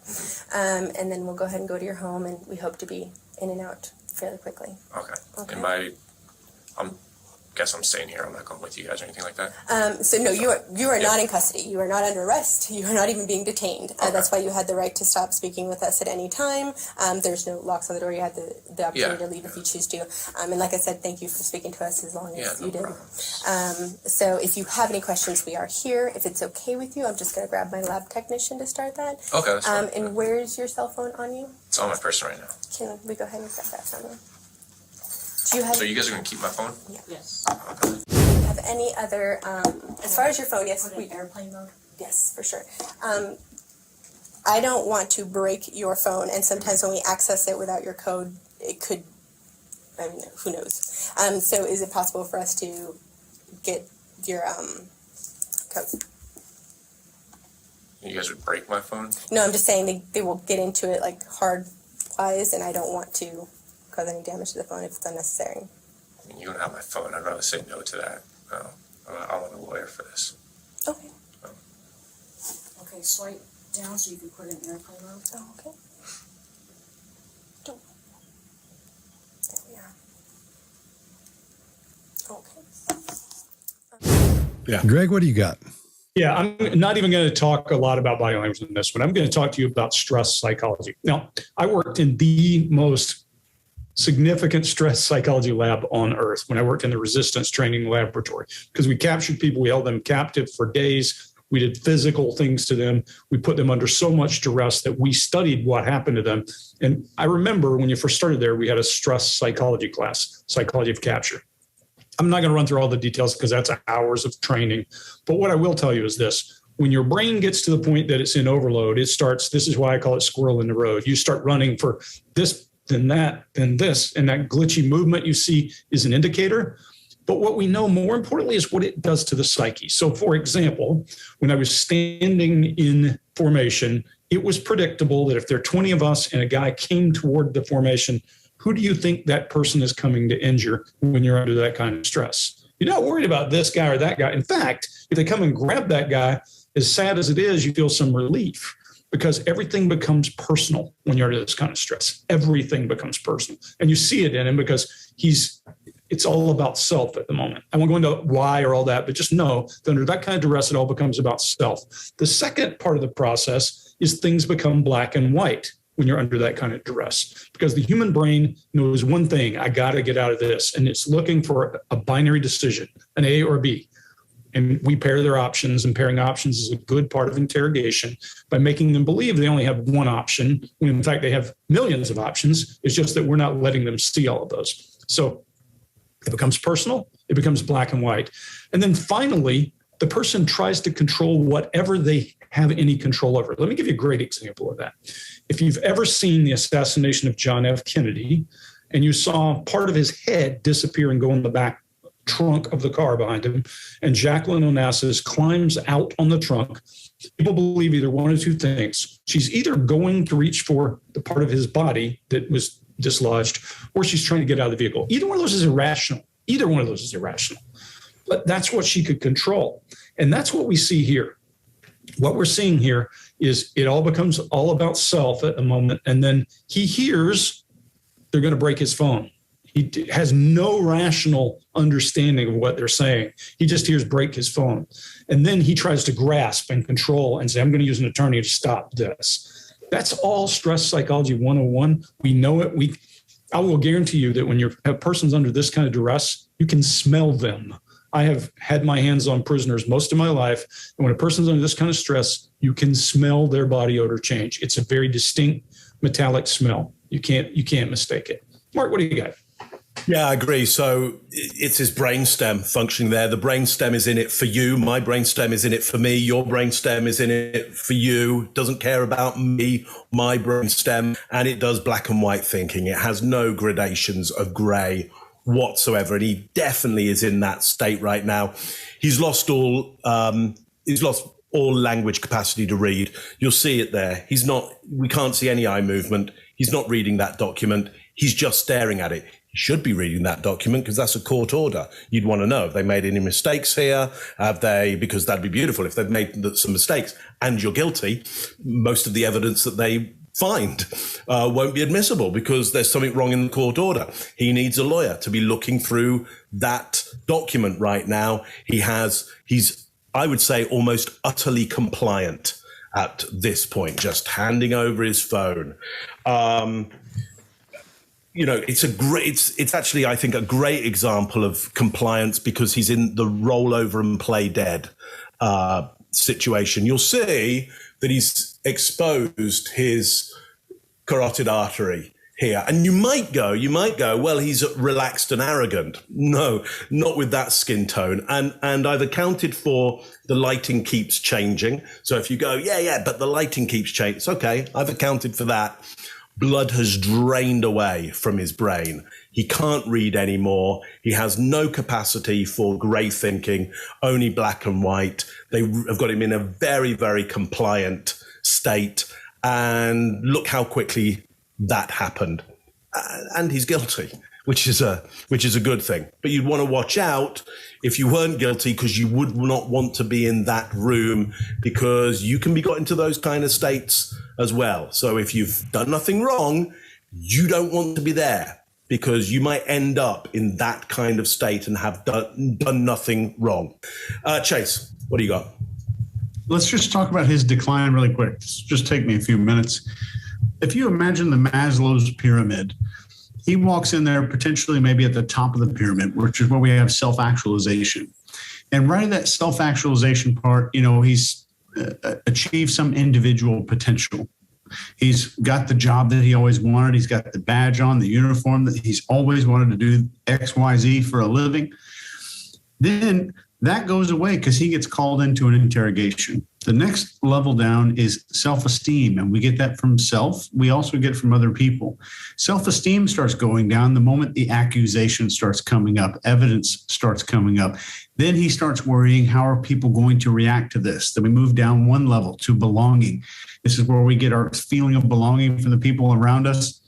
And then we'll go ahead and go to your home, and we hope to be in and out fairly quickly. Okay. And guess I'm staying here. I'm not going with you guys or anything like that. So no, you are not in custody. You are not under arrest. You are not even being detained. That's why you had the right to stop speaking with us at any time. There's no locks on the door. You had the opportunity to leave if you choose to. And like I said, thank you for speaking to us as long as you did. So if you have any questions, we are here. If it's okay with you, I'm just going to grab my lab technician to start that. Okay, that's fine. And where's your cell phone on you? It's on my person right now. Can we go ahead and grab that from you? Do you have? So you guys are going to keep my phone? Yeah. Yes. Okay. Do you have any other? As far as your phone, yes, Put it in airplane mode. Yes, for sure. I don't want to break your phone, and sometimes when we access it without your code, it could, I mean, who knows? So is it possible for us to get your code? You guys would break my phone? No, I'm just saying they will get into it like hard-wise, and I don't want to cause any damage to the phone if it's unnecessary. I mean, you don't have my phone. I'd rather say no to that. No, I want a lawyer for this. Okay. Okay, swipe down so you can put it in airplane mode. Oh, okay. Don't. There we are. Okay. Yeah. Greg, what do you got? Yeah, I'm not even going to talk a lot about body language in this one. I'm going to talk to you about stress psychology. Now, I worked in the most significant stress psychology lab on earth when I worked in the resistance training laboratory, because we captured people, we held them captive for days. We did physical things to them. We put them under so much duress that we studied what happened to them. And I remember when you first started there, we had a stress psychology class, psychology of capture. I'm not going to run through all the details because that's hours of training. But what I will tell you is this. When your brain gets to the point that it's in overload, it starts, this is why I call it squirrel in the road. You start running for this, then that, then this, and that glitchy movement you see is an indicator. But what we know more importantly is what it does to the psyche. So for example, when I was standing in formation, it was predictable that if there are 20 of us and a guy came toward the formation, who do you think that person is coming to injure when you're under that kind of stress? You're not worried about this guy or that guy. In fact, if they come and grab that guy, as sad as it is, you feel some relief, because everything becomes personal when you're under this kind of stress. Everything becomes personal. And you see it in him because it's all about self at the moment. I won't go into why or all that, but just know that under that kind of duress, it all becomes about self. The second part of the process is things become black and white when you're under that kind of duress, because the human brain knows one thing: I got to get out of this. And it's looking for a binary decision, an A or B. And we pair their options, and pairing options is a good part of interrogation by making them believe they only have one option, when in fact they have millions of options. It's just that we're not letting them see all of those. So it becomes personal, it becomes black and white. And then finally, the person tries to control whatever they have any control over. Let me give you a great example of that. If you've ever seen the assassination of John F. Kennedy, and you saw part of his head disappear and go in the back trunk of the car behind him, and Jacqueline Onassis climbs out on the trunk, people believe either one or two things. She's either going to reach for the part of his body that was dislodged, or she's trying to get out of the vehicle. Either one of those is irrational. Either one of those is irrational. But that's what she could control. And that's what we see here. What we're seeing here is it all becomes all about self at the moment. And then he hears they're going to break his phone. He has no rational understanding of what they're saying. He just hears break his phone. And then he tries to grasp and control and say, I'm going to use an attorney to stop this. That's all stress psychology 101. We know it. I will guarantee you that when you have persons under this kind of duress, you can smell them. I have had my hands on prisoners most of my life. And when a person's under this kind of stress, you can smell their body odor change. It's a very distinct metallic smell. You can't mistake it. Mark, what do you got? Yeah, I agree. So it's his brainstem functioning there. The brainstem is in it for you. My brainstem is in it for me. Your brainstem is in it for you. Doesn't care about me, my brainstem. And it does black and white thinking. It has no gradations of gray whatsoever. And he definitely is in that state right now. He's lost all language capacity to read. You'll see it there. We can't see any eye movement. He's not reading that document. He's just staring at it. He should be reading that document because that's a court order. You'd want to know, have they made any mistakes here? Because that'd be beautiful if they've made some mistakes and you're guilty. Most of the evidence that they find won't be admissible because there's something wrong in the court order. He needs a lawyer to be looking through that document right now. He's, I would say, almost utterly compliant at this point, just handing over his phone. It's actually, I think, a great example of compliance because he's in the roll over and play dead situation. You'll see that he's exposed his carotid artery here. And you might go, well, he's relaxed and arrogant. No, not with that skin tone. And I've accounted for the lighting keeps changing. So if you go, but the lighting keeps changing. It's okay. I've accounted for that. Blood has drained away from his brain. He can't read anymore. He has no capacity for grey thinking, only black and white. They have got him in a very, very compliant state. And look how quickly that happened. And he's guilty, which is a good thing. But you'd want to watch out if you weren't guilty because you would not want to be in that room because you can be got into those kind of states as well. So if you've done nothing wrong, you don't want to be there because you might end up in that kind of state and have done nothing wrong. Chase, what do you got? Let's just talk about his decline really quick. Just take me a few minutes. If you imagine the Maslow's pyramid, he walks in there potentially maybe at the top of the pyramid, which is where we have self-actualization. And right at that self-actualization part, he's achieved some individual potential. He's got the job that he always wanted. He's got the badge on, the uniform that he's always wanted to do X, Y, Z for a living. Then that goes away because he gets called into an interrogation. The next level down is self-esteem, and we get that from self. We also get from other people. Self-esteem starts going down the moment the accusation starts coming up, evidence starts coming up. Then he starts worrying, how are people going to react to this? Then we move down one level to belonging. This is where we get our feeling of belonging from the people around us.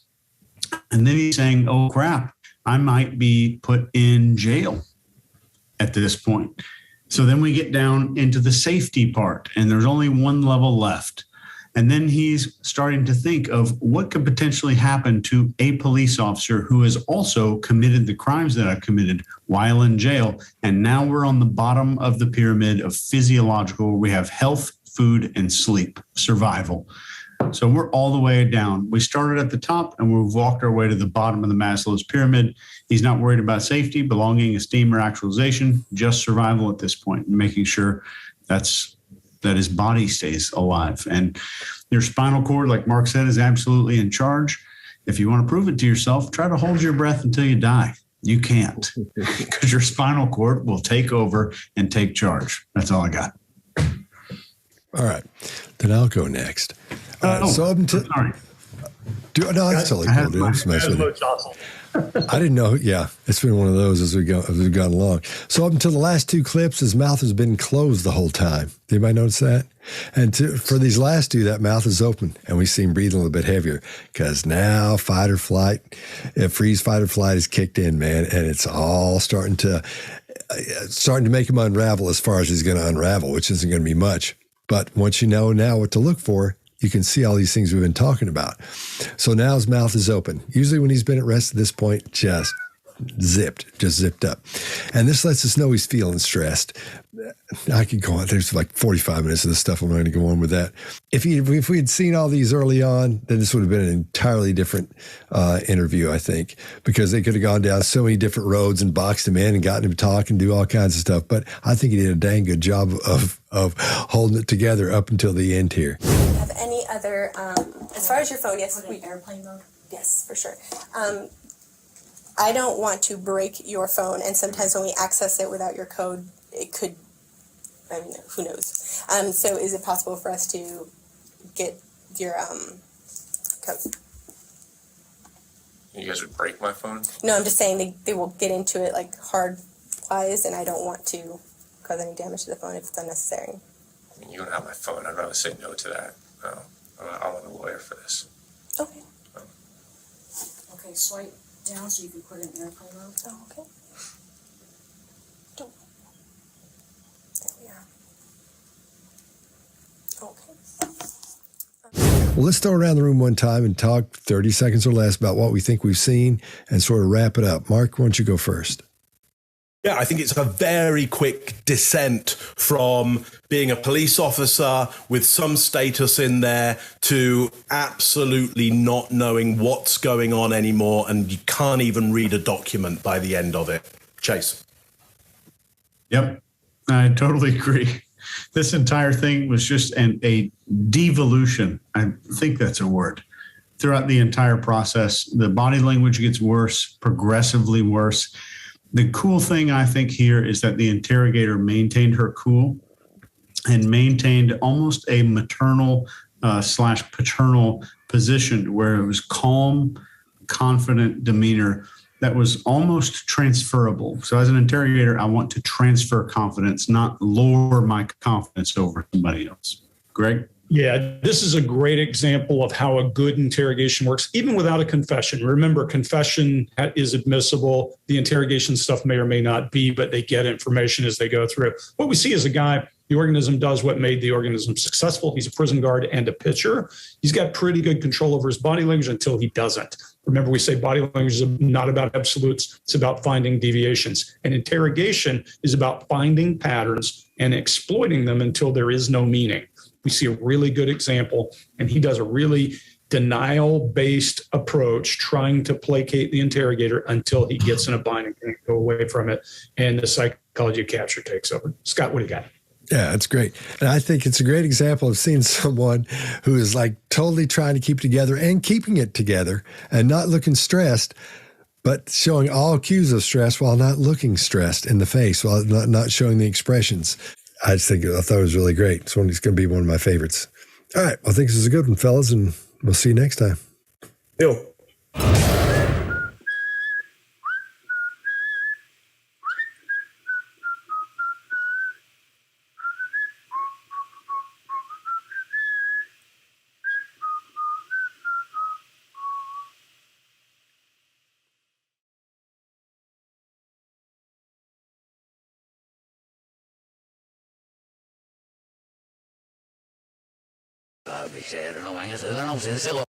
And then he's saying, oh, crap, I might be put in jail at this point. So then we get down into the safety part, and there's only one level left. And then he's starting to think of what could potentially happen to a police officer who has also committed the crimes that I've committed while in jail. And now we're on the bottom of the pyramid of physiological. We have health, food, and sleep, survival. So we're all the way down. We started at the top and we've walked our way to the bottom of the Maslow's pyramid. He's not worried about safety, belonging, esteem, or actualization, just survival at this point, and making sure that his body stays alive. And your spinal cord, like Mark said, is absolutely in charge. If you want to prove it to yourself, try to hold your breath until you die. You can't, because your spinal cord will take over and take charge. That's all I got. All right. Then I'll go next. Sorry. No, that's totally cool, dude. I'm just messing with you. I didn't know. Yeah, it's been one of those as we've gone along. So up until the last two clips, his mouth has been closed the whole time. Did anybody notice that? And for these last two, that mouth is open, and we see him breathing a little bit heavier because now fight or flight, freeze, fight or flight is kicked in, man, and it's all starting to make him unravel as far as he's going to unravel, which isn't going to be much. But once you know now what to look for, you can see all these things we've been talking about. So now his mouth is open. Usually when he's been at rest at this point, just just zipped up. And this lets us know he's feeling stressed. I could go on. There's like 45 minutes of this stuff. I'm not going to go on with that. If we had seen all these early on, then this would have been an entirely different interview, I think, because they could have gone down so many different roads and boxed him in and gotten him to talk and do all kinds of stuff. But I think he did a dang good job of holding it together up until the end here. Do you have any other, as far as your phone, yes. Put it in airplane mode? Yes, for sure. I don't want to break your phone, and sometimes when we access it without your code, it could, I mean, who knows? So is it possible for us to get your code? You guys would break my phone? No, I'm just saying they will get into it like hard-wise, and I don't want to cause any damage to the phone if it's unnecessary. I mean, you don't have my phone. I'd rather say no to that. No, I want a lawyer for this. Okay. Okay, swipe down so you can put it in airplane mode. Oh, okay. Don't. There we are. Okay. Well, let's throw around the room one time and talk 30 seconds or less about what we think we've seen and sort of wrap it up. Mark, why don't you go first? Yeah, I think it's a very quick descent from being a police officer with some status in there to absolutely not knowing what's going on anymore, and you can't even read a document by the end of it. Chase. Yep, I totally agree. This entire thing was just a devolution. I think that's a word. Throughout the entire process, the body language gets worse, progressively worse. The cool thing I think here is that the interrogator maintained her cool and maintained almost a maternal / paternal position where it was calm, confident demeanor that was almost transferable. So as an interrogator, I want to transfer confidence, not lower my confidence over somebody else. Greg? Yeah, this is a great example of how a good interrogation works, even without a confession. Remember, confession is admissible. The interrogation stuff may or may not be, but they get information as they go through. What we see is a guy, the organism does what made the organism successful. He's a prison guard and a pitcher. He's got pretty good control over his body language until he doesn't. Remember, we say body language is not about absolutes. It's about finding deviations. And interrogation is about finding patterns and exploiting them until there is no meaning. We see a really good example, and he does a really denial-based approach, trying to placate the interrogator until he gets in a bind and can't go away from it, and the psychology of capture takes over. Scott, what do you got? Yeah, that's great. And I think it's a great example of seeing someone who is like totally trying to keep together and keeping it together and not looking stressed, but showing all cues of stress while not looking stressed in the face, while not showing the expressions. I thought it was really great. It's going to be one of my favorites. All right. Well, I think this is a good one, fellas, and we'll see you next time. Bill. Claro que sí, no van a hacer, no,